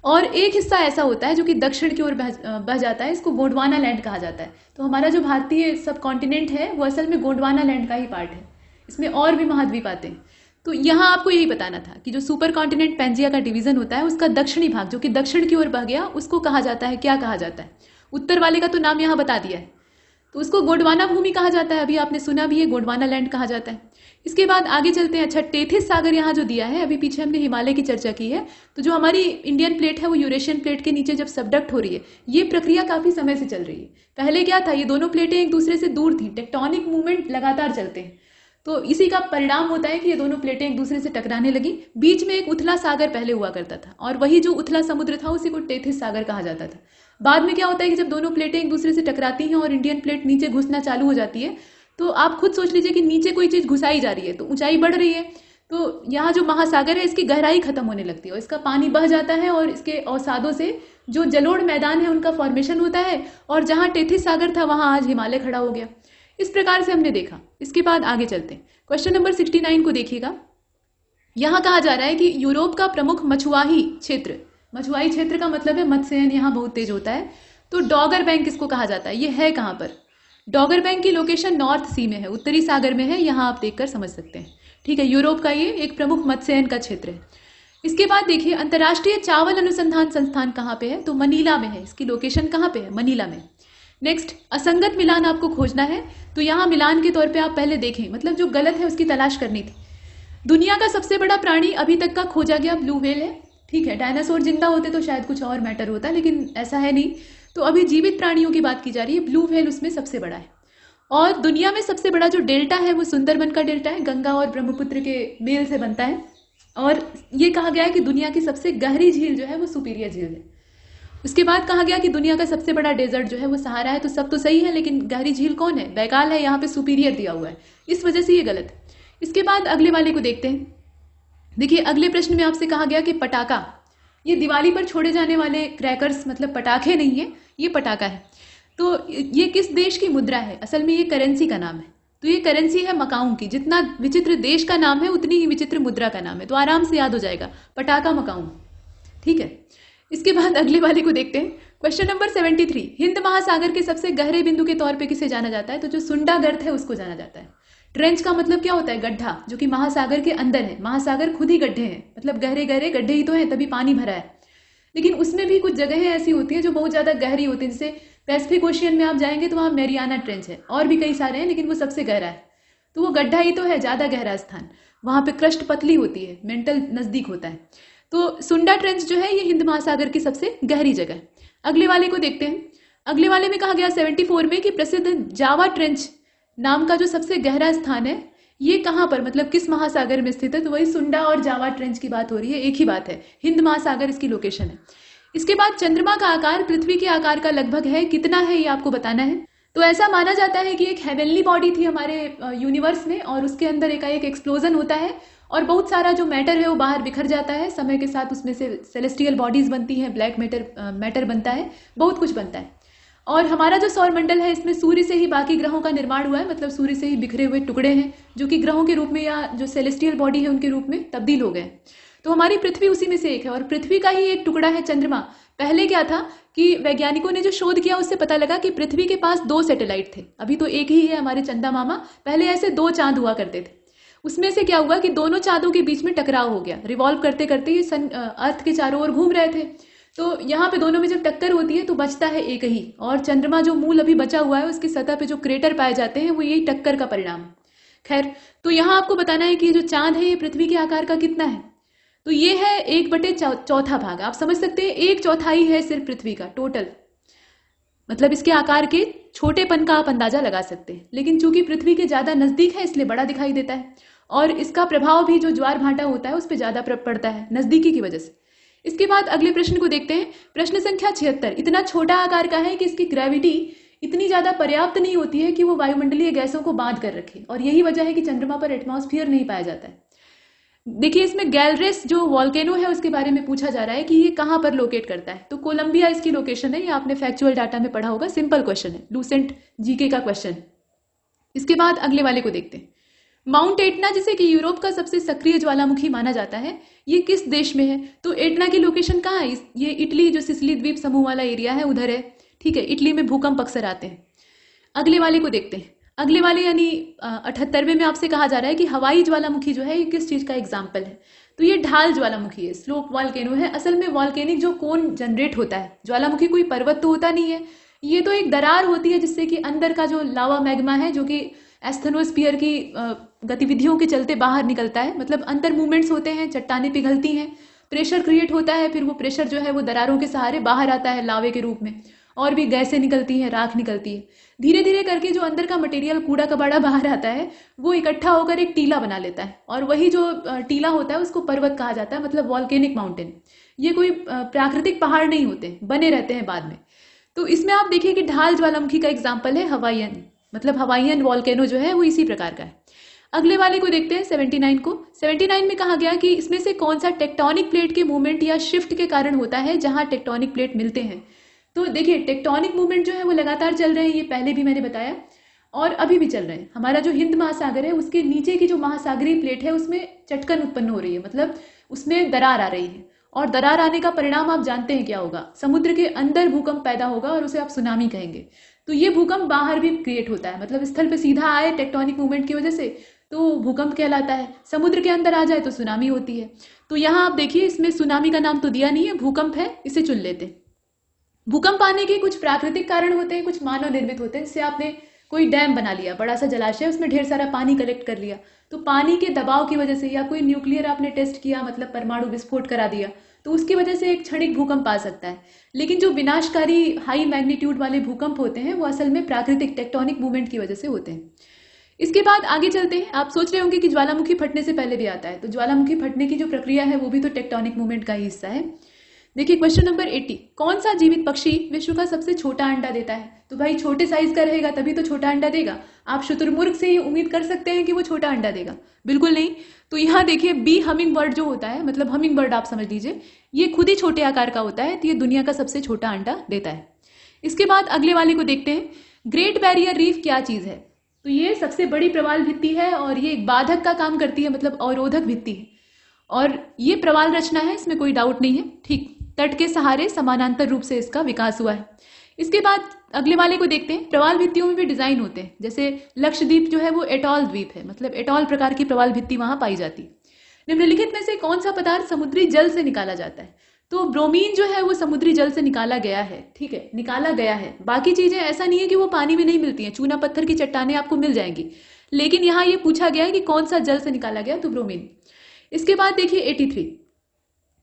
और एक हिस्सा ऐसा होता है जो कि दक्षिण की ओर बह जाता है, इसको गोंडवाना लैंड कहा जाता है। तो हमारा जो भारतीय सब कॉन्टिनेंट है वो असल में गोंडवाना लैंड का ही पार्ट है, इसमें और भी महाद्वीप आते हैं। तो यहाँ आपको यही बताना था कि जो सुपर कॉन्टिनेंट पैंजिया का डिवीजन होता है, उसका दक्षिणी भाग जो कि दक्षिण की ओर बह गया, उसको कहा जाता है, क्या कहा जाता है? उत्तर वाले का तो नाम यहाँ बता दिया है, तो उसको गोंडवाना भूमि कहा जाता है, अभी आपने सुना भी है, गोंडवाना लैंड कहा जाता है। इसके बाद आगे चलते हैं। अच्छा, टेथिस सागर यहाँ जो दिया है, अभी पीछे हमने हिमालय की चर्चा की है, तो जो हमारी इंडियन प्लेट है वो यूरेशियन प्लेट के नीचे जब सबडक्ट हो रही है, ये प्रक्रिया काफी समय से चल रही है। पहले क्या था, ये दोनों प्लेटें एक दूसरे से दूर थी, टेक्टोनिक मूवमेंट लगातार चलते हैं, तो इसी का परिणाम होता है कि ये दोनों प्लेटें एक दूसरे से टकराने लगी। बीच में एक उथला सागर पहले हुआ करता था, और वही जो उथला समुद्र था उसी को टेथिस सागर कहा जाता था। बाद में क्या होता है कि जब दोनों प्लेटें एक दूसरे से टकराती हैं और इंडियन प्लेट नीचे घुसना चालू हो जाती है, तो आप खुद सोच लीजिए कि नीचे कोई चीज घुसाई जा रही है, तो ऊंचाई बढ़ रही है, तो यहाँ जो महासागर है इसकी गहराई खत्म होने लगती है और इसका पानी बह जाता है, और इसके अवसादों से जो जलोढ़ मैदान है उनका फॉर्मेशन होता है, और जहाँ टेथिस सागर था वहां आज हिमालय खड़ा हो गया। इस प्रकार से हमने देखा। इसके बाद आगे चलते हैं, क्वेश्चन नंबर 69 को देखिएगा। यहाँ कहा जा रहा है कि यूरोप का प्रमुख मछुआही क्षेत्र, मछुआई क्षेत्र का मतलब है मत्स्यन यहाँ बहुत तेज होता है, तो डॉगर बैंक इसको कहा जाता है। ये है कहाँ पर? डॉगर बैंक की लोकेशन नॉर्थ सी में है, उत्तरी सागर में है, यहाँ आप देखकर समझ सकते हैं, ठीक है। यूरोप का ये एक प्रमुख मत्स्यन का क्षेत्र है। इसके बाद देखिए, अंतर्राष्ट्रीय चावल अनुसंधान संस्थान कहाँ पे है? तो मनीला में है। इसकी लोकेशन कहाँ पे है? मनीला में। नेक्स्ट, असंगत मिलान आपको खोजना है, तो यहाँ मिलान के तौर पे आप पहले देखें, मतलब जो गलत है उसकी तलाश करनी थी। दुनिया का सबसे बड़ा प्राणी अभी तक का खोजा गया ब्लू व्हेल है, ठीक है। डायनासोर जिंदा होते तो शायद कुछ और मैटर होता, लेकिन ऐसा है नहीं, तो अभी जीवित प्राणियों की बात की जा रही है। ब्लू व्हेल उसमें सबसे बड़ा है। और दुनिया में सबसे बड़ा जो डेल्टा है वो सुंदरबन का डेल्टा है, गंगा और ब्रह्मपुत्र के मेल से बनता है। और ये कहा गया है कि दुनिया की सबसे गहरी झील जो है वो सुपीरियर झील है। उसके बाद कहा गया कि दुनिया का सबसे बड़ा डेजर्ट जो है वो सहारा है, तो सब तो सही है, लेकिन गहरी झील कौन है? बैकाल है, यहाँ पे सुपीरियर दिया हुआ है, इस वजह से ये गलत है। इसके बाद अगले वाले को देखते हैं। देखिए, अगले प्रश्न में आपसे कहा गया कि पटाखा, ये दिवाली पर छोड़े जाने वाले क्रैकर्स, मतलब पटाखे नहीं है, ये पटाखा है, तो ये किस देश की मुद्रा है? असल में ये करेंसी का नाम है, तो ये करेंसी है मकाऊ की। जितना विचित्र देश का नाम है उतनी ही विचित्र मुद्रा का नाम है, तो आराम से याद हो जाएगा, पटाखा मकाऊ, ठीक है। इसके बाद अगले वाले को देखते हैं, क्वेश्चन नंबर 73। हिंद महासागर के सबसे गहरे बिंदु के तौर पे किसे जाना जाता है? तो जो सुंडा गर्त है उसको जाना जाता है। ट्रेंच का मतलब क्या होता है? गड्ढा, जो कि महासागर के अंदर है। महासागर खुद ही गड्ढे हैं, मतलब गहरे गहरे गड्ढे ही तो हैं, तभी पानी भरा है, लेकिन उसमें भी कुछ जगहें ऐसी होती हैं जो बहुत ज्यादा गहरी होती है। जैसे पैसिफिक ओशियन में आप जाएंगे तो वहां मैरियाना ट्रेंच है, और भी कई सारे हैं, लेकिन वो सबसे गहरा है, तो वो गड्ढा ही तो है, ज्यादा गहरा स्थान। वहां पे क्रस्ट पतली होती है, मेंटल नजदीक होता है। तो सुंडा ट्रेंच जो है ये हिंद महासागर की सबसे गहरी जगह है। अगले वाले को देखते हैं। अगले वाले में कहा गया 74 में कि प्रसिद्ध जावा ट्रेंच नाम का जो सबसे गहरा स्थान है ये कहाँ पर, मतलब किस महासागर में स्थित है? तो वही सुंडा और जावा ट्रेंच की बात हो रही है, एक ही बात है, हिंद महासागर इसकी लोकेशन है। इसके बाद चंद्रमा का आकार पृथ्वी के आकार का लगभग है, कितना है ये आपको बताना है। तो ऐसा माना जाता है कि एक हेवनली बॉडी थी हमारे यूनिवर्स में, और उसके अंदर एक एक्सप्लोजन होता है और बहुत सारा जो मैटर है वो बाहर बिखर जाता है। समय के साथ उसमें से सेलेस्टियल बॉडीज बनती हैं, ब्लैक मैटर बनता है, बहुत कुछ बनता है। और हमारा जो सौरमंडल है इसमें सूर्य से ही बाकी ग्रहों का निर्माण हुआ है, मतलब सूर्य से ही बिखरे हुए टुकड़े हैं जो कि ग्रहों के रूप में या जो सेलेस्टियल बॉडी है उनके रूप में तब्दील हो गए। तो हमारी पृथ्वी उसी में से एक है, और पृथ्वी का ही एक टुकड़ा है चंद्रमा। पहले क्या था कि वैज्ञानिकों ने जो शोध किया उससे पता लगा कि पृथ्वी के पास 2 सैटेलाइट थे, अभी तो एक ही है हमारे चंदा मामा, पहले ऐसे 2 चांद हुआ करते थे। उसमें से क्या हुआ कि दोनों चांदों के बीच में टकराव हो गया, रिवॉल्व करते करते ये अर्थ के चारों ओर घूम रहे थे। तो यहाँ पे दोनों में जब टक्कर होती है तो बचता है एक ही, और चंद्रमा जो मूल अभी बचा हुआ है उसकी सतह पे जो क्रेटर पाए जाते हैं वो यही टक्कर का परिणाम है। खैर, तो यहाँ आपको बताना है कि ये जो चांद है ये पृथ्वी के आकार का कितना है। तो ये है 1/4 भाग, आप समझ सकते हैं 1/4 है सिर्फ पृथ्वी का टोटल, मतलब इसके आकार के छोटेपन का आप अंदाजा लगा सकते हैं। लेकिन चूंकि पृथ्वी के ज्यादा नजदीक है इसलिए बड़ा दिखाई देता है, और इसका प्रभाव भी जो ज्वार भाटा होता है उस पर ज्यादा पड़ता है नजदीकी की वजह से। इसके बाद अगले प्रश्न को देखते हैं। प्रश्न संख्या 76 इतना छोटा आकार का है कि इसकी ग्रेविटी इतनी ज्यादा पर्याप्त नहीं होती है कि वो वायुमंडलीय गैसों को बांध कर रखे, और यही वजह है कि चंद्रमा पर एटमॉस्फेयर नहीं पाया जाता है। देखिए, इसमें गैलरेस जो वॉल्केनो है उसके बारे में पूछा जा रहा है कि ये कहां पर लोकेट करता है। तो कोलंबिया इसकी लोकेशन है, ये आपने फैक्चुअल डाटा में पढ़ा होगा, सिंपल क्वेश्चन है, लूसेंट जीके का क्वेश्चन। इसके बाद अगले वाले को देखते हैं। माउंट एटना, जिसे कि यूरोप का सबसे सक्रिय ज्वालामुखी माना जाता है, ये किस देश में है? तो एटना की लोकेशन कहाँ है? ये इटली, जो सिसिली द्वीप समूह वाला एरिया है उधर है। ठीक है, इटली में भूकंप अक्सर आते हैं। अगले वाले को देखते हैं। अगले वाले यानी 78वें में आपसे कहा जा रहा है कि हवाई ज्वालामुखी जो है ये किस चीज का एग्जाम्पल है? तो ये ढाल ज्वालामुखी है, स्लोप वॉल्केनो है। असल में वॉल्केनिक जो कोन जनरेट होता है, ज्वालामुखी कोई पर्वत तो होता नहीं है, ये तो एक दरार होती है जिससे कि अंदर का जो लावा मैग्मा है जो कि एस्थेनोस्फीयर की गतिविधियों के चलते बाहर निकलता है, मतलब अंदर मूवमेंट्स होते हैं, चट्टानें पिघलती हैं, प्रेशर क्रिएट होता है, फिर वो प्रेशर जो है वो दरारों के सहारे बाहर आता है लावे के रूप में, और भी गैसें निकलती हैं, राख निकलती है। धीरे धीरे करके जो अंदर का मटेरियल कूड़ा कबाड़ा बाहर आता है वो इकट्ठा होकर एक टीला बना लेता है, और वही जो टीला होता है उसको पर्वत कहा जाता है, मतलब वॉल्केनिक माउंटेन। ये कोई प्राकृतिक पहाड़ नहीं होते, बने रहते हैं बाद में। तो इसमें आप देखिए कि ढाल ज्वालामुखी का एग्जाम्पल है हवाईयन, मतलब हवाईयन वॉल्केनो जो है वो इसी प्रकार का है। अगले वाले को देखते हैं 79 को। 79 में कहा गया कि इसमें से कौन सा टेक्टोनिक प्लेट के मूवमेंट या शिफ्ट के कारण होता है जहां टेक्टोनिक प्लेट मिलते हैं। तो देखिए, टेक्टोनिक मूवमेंट जो है वो लगातार चल रहे हैं, ये पहले भी मैंने बताया और अभी भी चल रहे हैं। हमारा जो हिंद महासागर है उसके नीचे की जो महासागरीय प्लेट है उसमें चटकन उत्पन्न हो रही है, मतलब उसमें दरार आ रही है, और दरार आने का परिणाम आप जानते हैं क्या होगा? समुद्र के अंदर भूकंप पैदा होगा और उसे आप सुनामी कहेंगे। तो ये भूकंप बाहर भी क्रिएट होता है, मतलब स्थल पे सीधा आए टेक्टोनिक मूवमेंट की वजह से तो भूकंप कहलाता है, समुद्र के अंदर आ जाए तो सुनामी होती है। तो यहाँ आप देखिए, इसमें सुनामी का नाम तो दिया नहीं है, भूकंप है, इसे चुन लेते हैं। भूकंप आने के कुछ प्राकृतिक कारण होते हैं, कुछ मानव निर्मित होते हैं। जैसे आपने कोई डैम बना लिया, बड़ा सा जलाशय, उसमें ढेर सारा पानी कलेक्ट कर लिया, तो पानी के दबाव की वजह से, या कोई न्यूक्लियर आपने टेस्ट किया, मतलब परमाणु विस्फोट करा दिया, तो उसकी वजह से एक क्षणिक भूकंप आ सकता है। लेकिन जो विनाशकारी हाई मैग्नीट्यूड वाले भूकंप होते हैं वो असल में प्राकृतिक टेक्टोनिक मूवमेंट की वजह से होते हैं। इसके बाद आगे चलते हैं। आप सोच रहे होंगे कि ज्वालामुखी फटने से पहले भी आता है, तो ज्वालामुखी फटने की जो प्रक्रिया है वो भी तो टेक्टोनिक मूवमेंट का ही हिस्सा है। देखिए क्वेश्चन नंबर 80, कौन सा जीवित पक्षी विश्व का सबसे छोटा अंडा देता है? तो भाई छोटे साइज का रहेगा तभी तो छोटा अंडा देगा। आप शुतुरमुर्ग से ये उम्मीद कर सकते हैं कि वो छोटा अंडा देगा? बिल्कुल नहीं। तो यहाँ देखिए, बी हमिंग बर्ड जो होता है, मतलब हमिंग बर्ड आप समझ लीजिए, ये खुद ही छोटे आकार का होता है, तो ये दुनिया का सबसे छोटा अंडा देता है। इसके बाद अगले वाले को देखते हैं। ग्रेट बैरियर रीफ क्या चीज है? तो ये सबसे बड़ी प्रवाल भित्ति है और ये एक बाधक का काम करती है, मतलब अवरोधक भित्ति है, और ये प्रवाल रचना है, इसमें कोई डाउट नहीं है। ठीक, तट के सहारे समानांतर रूप से इसका विकास हुआ है। इसके बाद अगले वाले को देखते हैं। प्रवाल भित्तियों में भी डिजाइन होते हैं, जैसे लक्षद्वीप जो है वो एटॉल द्वीप है, मतलब एटॉल प्रकार की प्रवाल भित्ति वहां पाई जाती है। निम्नलिखित में से कौन सा पदार्थ समुद्री जल से निकाला जाता है? तो ब्रोमीन जो है वो समुद्री जल से निकाला गया है, ठीक है, निकाला गया है। बाकी चीजें ऐसा नहीं है कि वो पानी में नहीं मिलती हैं, चूना पत्थर की चट्टानें आपको मिल जाएंगी, लेकिन यहाँ ये पूछा गया है कि कौन सा जल से निकाला गया, तो ब्रोमीन। इसके बाद देखिए 83,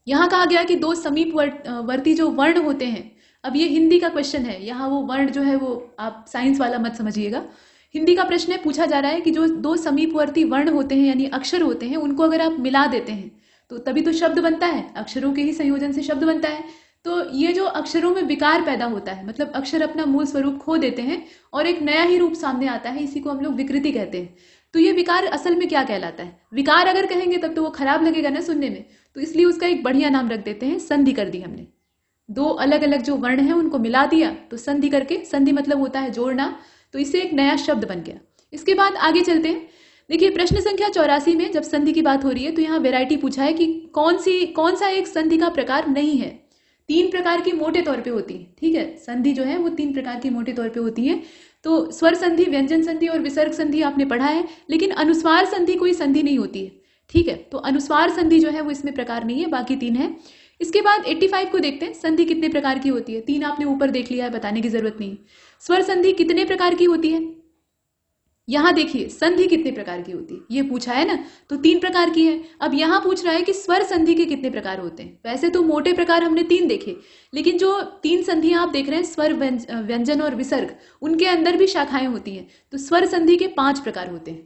यहाँ कहा गया कि दो समीपवर्ती जो वर्ण होते हैं। अब ये हिंदी का क्वेश्चन है, यहाँ वो वर्ण जो है वो आप साइंस वाला मत समझिएगा, हिंदी का प्रश्न है। पूछा जा रहा है कि जो दो समीपवर्ती वर्ण होते हैं यानी अक्षर होते हैं, उनको अगर आप मिला देते हैं तो तभी तो शब्द बनता है, अक्षरों के ही संयोजन से शब्द बनता है। तो ये जो अक्षरों में विकार पैदा होता है, मतलब अक्षर अपना मूल स्वरूप खो देते हैं और एक नया ही रूप सामने आता है, इसी को हम लोग विकृति कहते हैं। तो ये विकार असल में क्या कहलाता है? विकार अगर कहेंगे तब तो वो खराब लगेगा ना सुनने में, तो इसलिए उसका एक बढ़िया नाम रख देते हैं, संधि कर दी हमने। दो अलग अलग जो वर्ण है उनको मिला दिया तो संधि करके, संधि मतलब होता है जोड़ना, तो इससे एक नया शब्द बन गया। इसके बाद आगे चलते हैं। देखिए प्रश्न संख्या 84 में जब संधि की बात हो रही है तो यहाँ वैरायटी पूछा है कि कौन सा एक संधि का प्रकार नहीं है। 3 प्रकार की मोटे तौर पे होती है, ठीक है। संधि जो है वो 3 प्रकार की मोटे तौर पे होती है। तो स्वर संधि, व्यंजन संधि और विसर्ग संधि आपने पढ़ा है, लेकिन अनुस्वार संधि कोई संधि नहीं होती है, ठीक है। तो अनुस्वार संधि जो है वो इसमें प्रकार नहीं है, बाकी 3 है। इसके बाद 85 को देखते हैं, संधि कितने प्रकार की होती है। 3 आपने ऊपर देख लिया है, बताने की जरूरत नहीं। स्वर संधि कितने प्रकार की होती है, यहां देखिए संधि कितने प्रकार की होती है, ये पूछा है ना, तो 3 प्रकार की है। अब यहां पूछ रहा है कि स्वर संधि के कितने प्रकार होते हैं। वैसे तो मोटे प्रकार हमने 3 देखे, लेकिन जो 3 संधियां आप देख रहे हैं, स्वर, व्यंजन और विसर्ग, उनके अंदर भी शाखाएं होती हैं। तो स्वर संधि के 5 प्रकार होते हैं,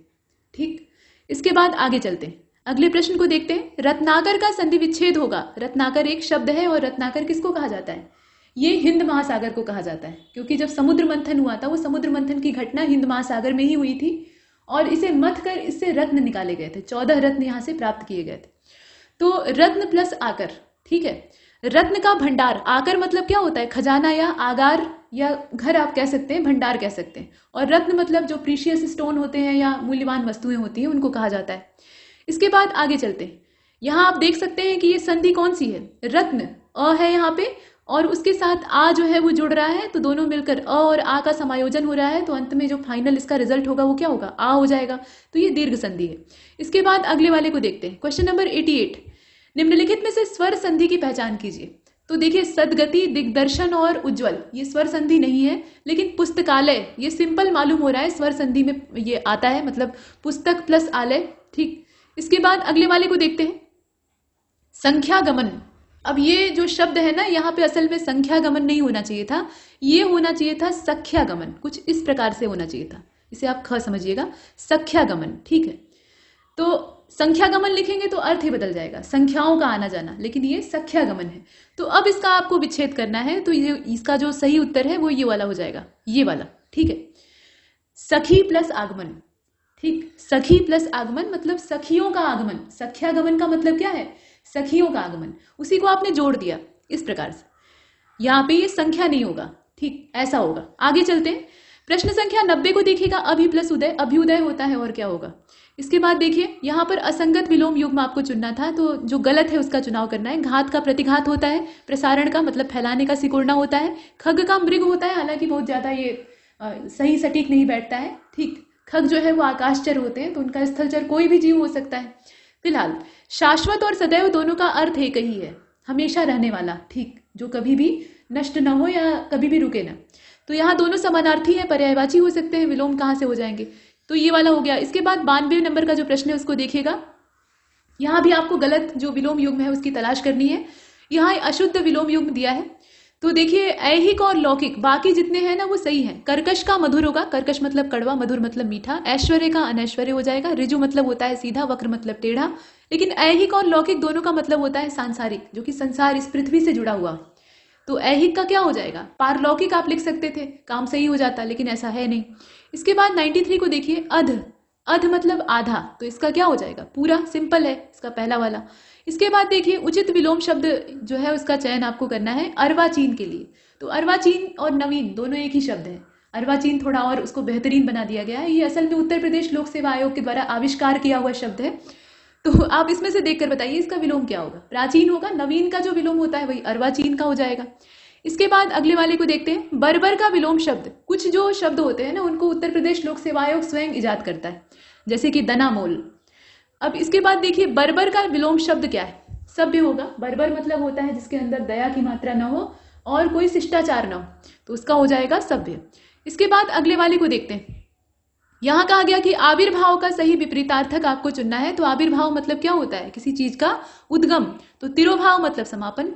ठीक। इसके बाद आगे चलते हैं, अगले प्रश्न को देखते हैं। रत्नाकर का संधि विच्छेद होगा। रत्नाकर एक शब्द है और रत्नाकर किसको कहा जाता है, ये हिंद महासागर को कहा जाता है, क्योंकि जब समुद्र मंथन हुआ था वो समुद्र मंथन की घटना हिंद महासागर में ही हुई थी और इसे मथ कर इससे रत्न निकाले गए थे। 14 रत्न यहां से प्राप्त किए गए थे। तो रत्न प्लस आकर, ठीक है। रत्न का भंडार, आकर मतलब क्या होता है, खजाना या आगार या घर आप कह सकते हैं, भंडार कह सकते हैं। और रत्न मतलब जो प्रीशियस स्टोन होते हैं या मूल्यवान वस्तुएं होती हैं उनको कहा जाता है। इसके बाद आगे चलते हैं। यहां आप देख सकते हैं कि ये संधि कौन सी है, रत्न, अ है यहाँ पे, और उसके साथ आ जो है वो जुड़ रहा है, तो दोनों मिलकर अ और आ का समायोजन हो रहा है, तो अंत में जो फाइनल इसका रिजल्ट होगा वो क्या होगा, आ हो जाएगा। तो ये दीर्घ संधि है। इसके बाद अगले वाले को देखते हैं, क्वेश्चन नंबर 88। निम्नलिखित में से स्वर संधि की पहचान कीजिए। तो देखिए सदगति, दिग्दर्शन और उज्ज्वल, ये स्वर संधि नहीं है, लेकिन पुस्तकालय ये सिंपल मालूम हो रहा है, स्वर संधि में ये आता है, मतलब पुस्तक प्लस आलय, ठीक। इसके बाद अगले वाले को देखते हैं, संख्या गमन। अब ये जो शब्द है ना, यहाँ पे असल में संख्या गमन नहीं होना चाहिए था, ये होना चाहिए था सख्या गमन, कुछ इस प्रकार से होना चाहिए था। इसे आप ख समझिएगा, सख्या गमन, ठीक है। तो संख्या गमन लिखेंगे तो अर्थ ही बदल जाएगा, संख्याओं का आना जाना, लेकिन ये सख्या गमन है। तो अब इसका आपको विच्छेद करना है, तो ये इसका जो सही उत्तर है वो ये वाला हो जाएगा, ये वाला, ठीक है। सखी प्लस आगमन, ठीक। सखी प्लस आगमन मतलब सखियों का आगमन। सख्या गमन का मतलब क्या है, सखियों का आगमन, उसी को आपने जोड़ दिया इस प्रकार से। यहां पे ये संख्या नहीं होगा, ठीक, ऐसा होगा। आगे चलते हैं, प्रश्न संख्या 90 को देखिएगा, अभि प्लस उदय, अभ्युदय होता है और क्या होगा। इसके बाद देखिए यहां पर असंगत विलोम युग्म आपको चुनना था, तो जो गलत है उसका चुनाव करना है। घात का प्रतिघात होता है, प्रसारण का मतलब फैलाने का सिकुड़ना होता है, खग का मृग होता है, हालांकि बहुत ज्यादा ये सही सटीक नहीं बैठता है, ठीक। खग जो है वो आकाशचर होते हैं, तो उनका स्थलचर कोई भी जीव हो सकता है। फिलहाल शाश्वत और सदैव दोनों का अर्थ एक ही है, हमेशा रहने वाला, ठीक, जो कभी भी नष्ट ना हो या कभी भी रुके ना। तो यहाँ दोनों समानार्थी है, पर्यायवाची हो सकते हैं, विलोम कहाँ से हो जाएंगे, तो ये वाला हो गया। इसके बाद 92 नंबर का जो प्रश्न है उसको देखिएगा। यहाँ भी आपको गलत जो विलोम युग्म है उसकी तलाश करनी है। यहाँ अशुद्ध विलोम युग्म दिया है, तो देखिए ऐहिक और लौकिक बाकी जितने हैं ना वो सही है। कर्कश का मधुर होगा, कर्कश मतलब कड़वा, मधुर मतलब मीठा। ऐश्वर्य का अनैश्वर्य हो जाएगा। ऋजु मतलब होता है सीधा, वक्र मतलब टेढ़ा। लेकिन ऐहिक और लौकिक दोनों का मतलब होता है सांसारिक, जो कि संसार, इस पृथ्वी से जुड़ा हुआ। तो ऐहिक का क्या हो जाएगा, पारलौकिक आप लिख सकते थे, काम सही हो जाता, लेकिन ऐसा है नहीं। इसके बाद 93 को देखिए, अध, अध मतलब आधा, तो इसका क्या हो जाएगा, पूरा, सिंपल है इसका पहला वाला। इसके बाद देखिए उचित विलोम शब्द जो है उसका चयन आपको करना है अर्वाचीन के लिए। तो अर्वाचीन और नवीन दोनों एक ही शब्द है। अर्वाचीन थोड़ा और उसको बेहतरीन बना दिया गया है। ये असल में उत्तर प्रदेश लोक सेवा आयोग के द्वारा आविष्कार किया हुआ शब्द है। तो आप इसमें से देखकर बताइए इसका विलोम क्या होगा। प्राचीन होगा, नवीन का जो विलोम होता है वही अर्वाचीन का हो जाएगा। इसके बाद अगले वाले को देखते हैं, बर्बर का विलोम शब्द। कुछ जो शब्द होते हैं ना उनको उत्तर प्रदेश लोक सेवा आयोग स्वयं इजाद करता है, जैसे कि दनामोल। अब इसके बाद देखिए बर्बर का विलोम शब्द क्या है, सभ्य होगा। बर्बर मतलब होता है जिसके अंदर दया की मात्रा न हो और कोई शिष्टाचार न हो, तो उसका हो जाएगा सभ्य। इसके बाद अगले वाले को देखते हैं, यहां कहा गया कि आविर्भाव का सही विपरीतार्थक आपको चुनना है। तो आविर्भाव मतलब क्या होता है, किसी चीज का उद्गम। तो तिरोभाव मतलब समापन।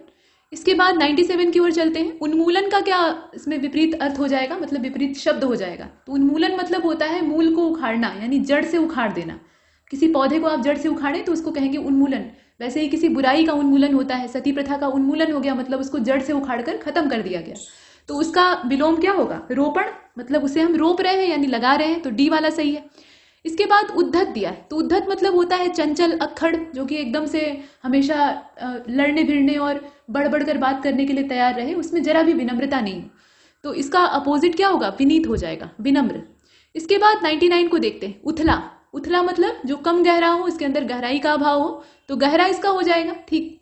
इसके बाद 97 की ओर चलते हैं, उन्मूलन का क्या इसमें विपरीत अर्थ हो जाएगा, मतलब विपरीत शब्द हो जाएगा। तो उन्मूलन मतलब होता है मूल को उखाड़ना, यानी जड़ से उखाड़ देना। किसी पौधे को आप जड़ से उखाड़ें तो उसको कहेंगे उन्मूलन। वैसे ही किसी बुराई का उन्मूलन होता है, सती प्रथा का उन्मूलन हो गया, मतलब उसको जड़ से उखाड़कर खत्म कर दिया गया। तो उसका विलोम क्या होगा, रोपण, मतलब उसे हम रोप रहे हैं यानी लगा रहे हैं, तो डी वाला सही है। इसके बाद उद्धत दिया है, तो उद्धत मतलब होता है चंचल, अक्खड़, जो कि एकदम से हमेशा लड़ने भिड़ने और बढ़ बढ़ कर बात करने के लिए तैयार रहे, उसमें जरा भी विनम्रता नहीं हो। तो इसका अपोजिट क्या होगा, विनीत हो जाएगा, विनम्र। इसके बाद 99 को देखते हैं, उथला। उथला मतलब जो कम गहरा हो, इसके अंदर गहराई का अभाव हो, तो गहरा इसका हो जाएगा। ठीक।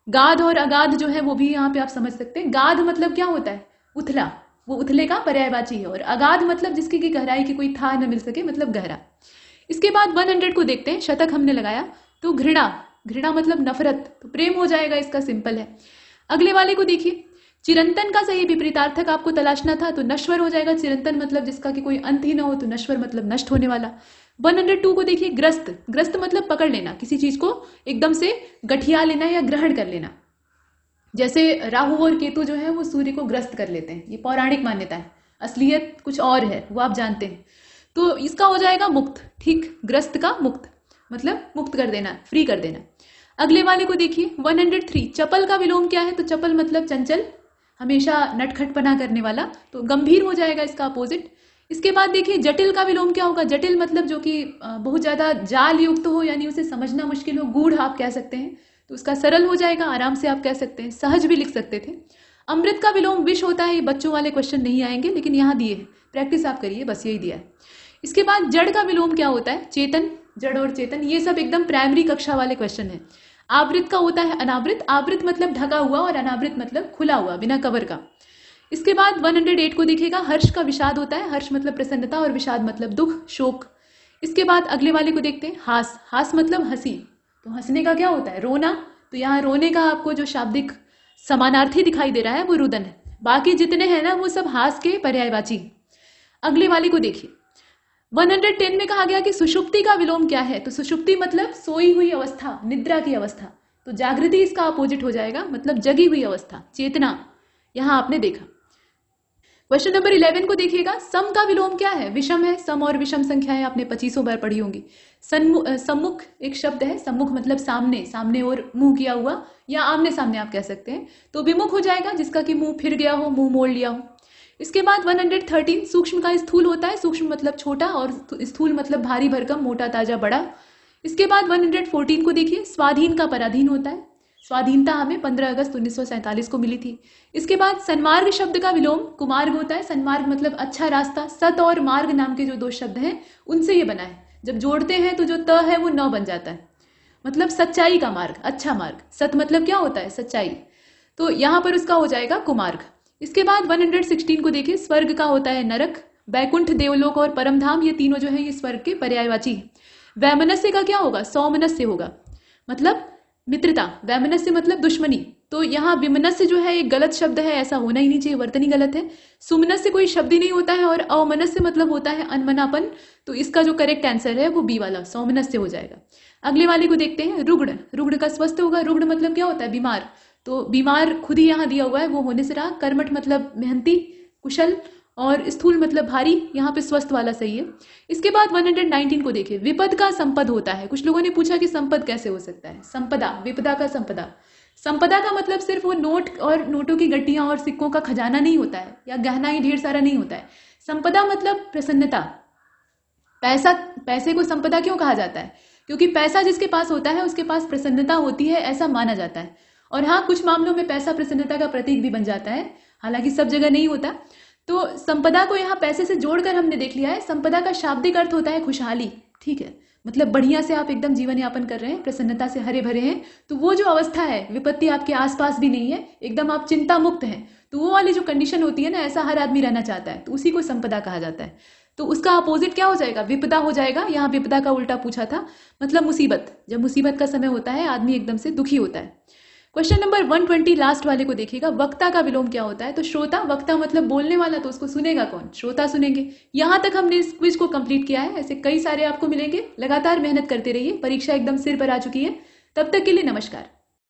गाध और अगाध जो है वो भी यहाँ पे आप समझ सकते हैं। गाध मतलब क्या होता है? उथला, वो उथले का पर्यायवाची है। और अगाध मतलब जिसकी की गहराई की कोई था न मिल सके, मतलब गहरा। इसके बाद 100 को देखते हैं। शतक हमने लगाया तो घृणा, घृणा मतलब नफरत, तो प्रेम हो जाएगा, इसका सिंपल है। अगले वाले को देखिए, चिरंतन का सही विपरीतार्थक आपको तलाशना था, तो नश्वर हो जाएगा। चिरंतन मतलब जिसका कि कोई अंत ही ना हो, तो नश्वर मतलब नष्ट होने वाला। 102 को देखिए, ग्रस्त, ग्रस्त मतलब पकड़ लेना, किसी चीज को एकदम से गठिया लेना या ग्रहण कर लेना। जैसे राहु और केतु जो है वो सूर्य को ग्रस्त कर लेते हैं, ये पौराणिक मान्यता है, असलियत कुछ और है, वो आप जानते हैं। तो इसका हो जाएगा मुक्त। ठीक, ग्रस्त का मुक्त मतलब मुक्त कर देना, फ्री कर देना। अगले वाले को देखिए 103, चपल का विलोम क्या है? तो चपल मतलब चंचल, हमेशा नटखटपना करने वाला, तो गंभीर हो जाएगा इसका अपोजिट। इसके बाद देखिए जटिल का विलोम क्या होगा? जटिल मतलब जो कि बहुत ज्यादा जाल युक्त हो, यानी उसे समझना मुश्किल हो, गूढ़ आप कह सकते हैं, तो उसका सरल हो जाएगा, आराम से आप कह सकते हैं, सहज भी लिख सकते थे। अमृत का विलोम विष होता है, ये बच्चों वाले क्वेश्चन नहीं आएंगे, लेकिन यहाँ दिए हैं, प्रैक्टिस आप करिए, बस यही दिया है। इसके बाद जड़ का विलोम क्या होता है? चेतन, जड़ और चेतन, ये सब एकदम प्राइमरी कक्षा वाले क्वेश्चन है। आवृत का होता है अनावृत, आवृत मतलब ढका हुआ और अनावृत मतलब खुला हुआ, बिना कवर का। इसके बाद 108 को देखिएगा, हर्ष का विषाद होता है, हर्ष मतलब प्रसन्नता और विषाद मतलब दुख, शोक। इसके बाद अगले वाले को देखते हैं, हास, हास मतलब हंसी, तो हंसने का क्या होता है? रोना, तो यहाँ रोने का आपको जो शाब्दिक समानार्थी दिखाई दे रहा है वो रुदन है, बाकी जितने हैं ना वो सब हास के पर्यायवाची। अगले वाले को देखिए 110 में कहा गया कि सुषुप्ति का विलोम क्या है? तो सुषुप्ति मतलब सोई हुई अवस्था, निद्रा की अवस्था, तो जागृति इसका अपोजिट हो जाएगा, मतलब जगी हुई अवस्था, चेतना, यहां आपने देखा। क्वेश्चन नंबर 11 को देखिएगा, सम का विलोम क्या है? विषम है, सम और विषम संख्याएं आपने 2500 बार पढ़ी होंगी। सम्मुख एक शब्द है, सम्मुख मतलब सामने, सामने और मुंह किया हुआ, या आमने सामने आप कह सकते हैं, तो विमुख हो जाएगा जिसका कि मुंह फिर गया हो, मुंह मोड़ लिया हो। इसके बाद 113, सूक्ष्म का स्थूल होता है, सूक्ष्म मतलब छोटा और स्थूल मतलब भारी भरकम, मोटा ताजा बड़ा। इसके बाद 114 को देखिए, स्वाधीन का पराधीन होता है, स्वाधीनता हमें 15 अगस्त 1947 को मिली थी। इसके बाद सन्मार्ग शब्द का विलोम कुमार्ग होता है, सन्मार्ग मतलब अच्छा रास्ता, सत और मार्ग नाम के जो दो शब्द हैं उनसे ये बना है, जब जोड़ते हैं तो जो त है वो न बन जाता है, मतलब सच्चाई का मार्ग, अच्छा मार्ग। सत मतलब क्या होता है? सच्चाई, तो यहां पर उसका हो जाएगा कुमार्ग। इसके बाद 116 को देखिए, स्वर्ग का होता है नरक, बैकुंठ, देवलोक और परमधाम, ये तीनों जो है ये स्वर्ग के पर्यायवाची है। वैमनस्य का क्या होगा? सौमनस्य होगा, मतलब मित्रता, वैमनस्य मतलब दुश्मनी, तो यहाँ विमनस्य जो है एक गलत शब्द है, ऐसा होना ही नहीं चाहिए, वर्तनी गलत है। सुमनस्य कोई शब्द ही नहीं होता है, और अवमनस्य मतलब होता है अनमनापन, तो इसका जो करेक्ट आंसर है वो बी वाला सौमनस्य हो जाएगा। अगले वाले को देखते हैं, रुग्ण, रुग्ण का स्वस्थ होगा, रुग्ण मतलब क्या होता है? बीमार, तो बीमार खुद ही यहाँ दिया हुआ है, वो होने से रहा। कर्मठ मतलब मेहनती, कुशल, और स्थूल मतलब भारी, यहाँ पे स्वस्थ वाला सही है। इसके बाद 119 को देखिए, विपद का संपद होता है। कुछ लोगों ने पूछा कि संपद कैसे हो सकता है? संपदा, विपदा का संपदा, संपदा का मतलब सिर्फ वो नोट और नोटों की गड्डियां और सिक्कों का खजाना नहीं होता है, या गहना ही ढेर सारा नहीं होता है। संपदा मतलब प्रसन्नता। पैसा, पैसे को संपदा क्यों कहा जाता है? क्योंकि पैसा जिसके पास होता है उसके पास प्रसन्नता होती है, ऐसा माना जाता है। और हाँ, कुछ मामलों में पैसा प्रसन्नता का प्रतीक भी बन जाता है, हालांकि सब जगह नहीं होता। तो संपदा को यहाँ पैसे से जोड़कर हमने देख लिया है। संपदा का शाब्दिक अर्थ होता है खुशहाली, ठीक है, मतलब बढ़िया से आप एकदम जीवन यापन कर रहे हैं, प्रसन्नता से हरे भरे हैं, तो वो जो अवस्था है, विपत्ति आपके आसपास भी नहीं है, एकदम आप चिंता मुक्त हैं, तो वो वाली जो कंडीशन होती है ना, ऐसा हर आदमी रहना चाहता है, तो उसी को संपदा कहा जाता है। तो उसका अपोजिट क्या हो जाएगा? विपदा हो जाएगा। यहाँ विपदा का उल्टा पूछा था, मतलब मुसीबत, जब मुसीबत का समय होता है आदमी एकदम से दुखी होता है। क्वेश्चन नंबर 120 लास्ट वाले को देखिएगा, वक्ता का विलोम क्या होता है? तो श्रोता, वक्ता मतलब बोलने वाला, तो उसको सुनेगा कौन? श्रोता सुनेंगे। यहां तक हमने इस क्विज को कंप्लीट किया है, ऐसे कई सारे आपको मिलेंगे, लगातार मेहनत करते रहिए, परीक्षा एकदम सिर पर आ चुकी है। तब तक के लिए नमस्कार।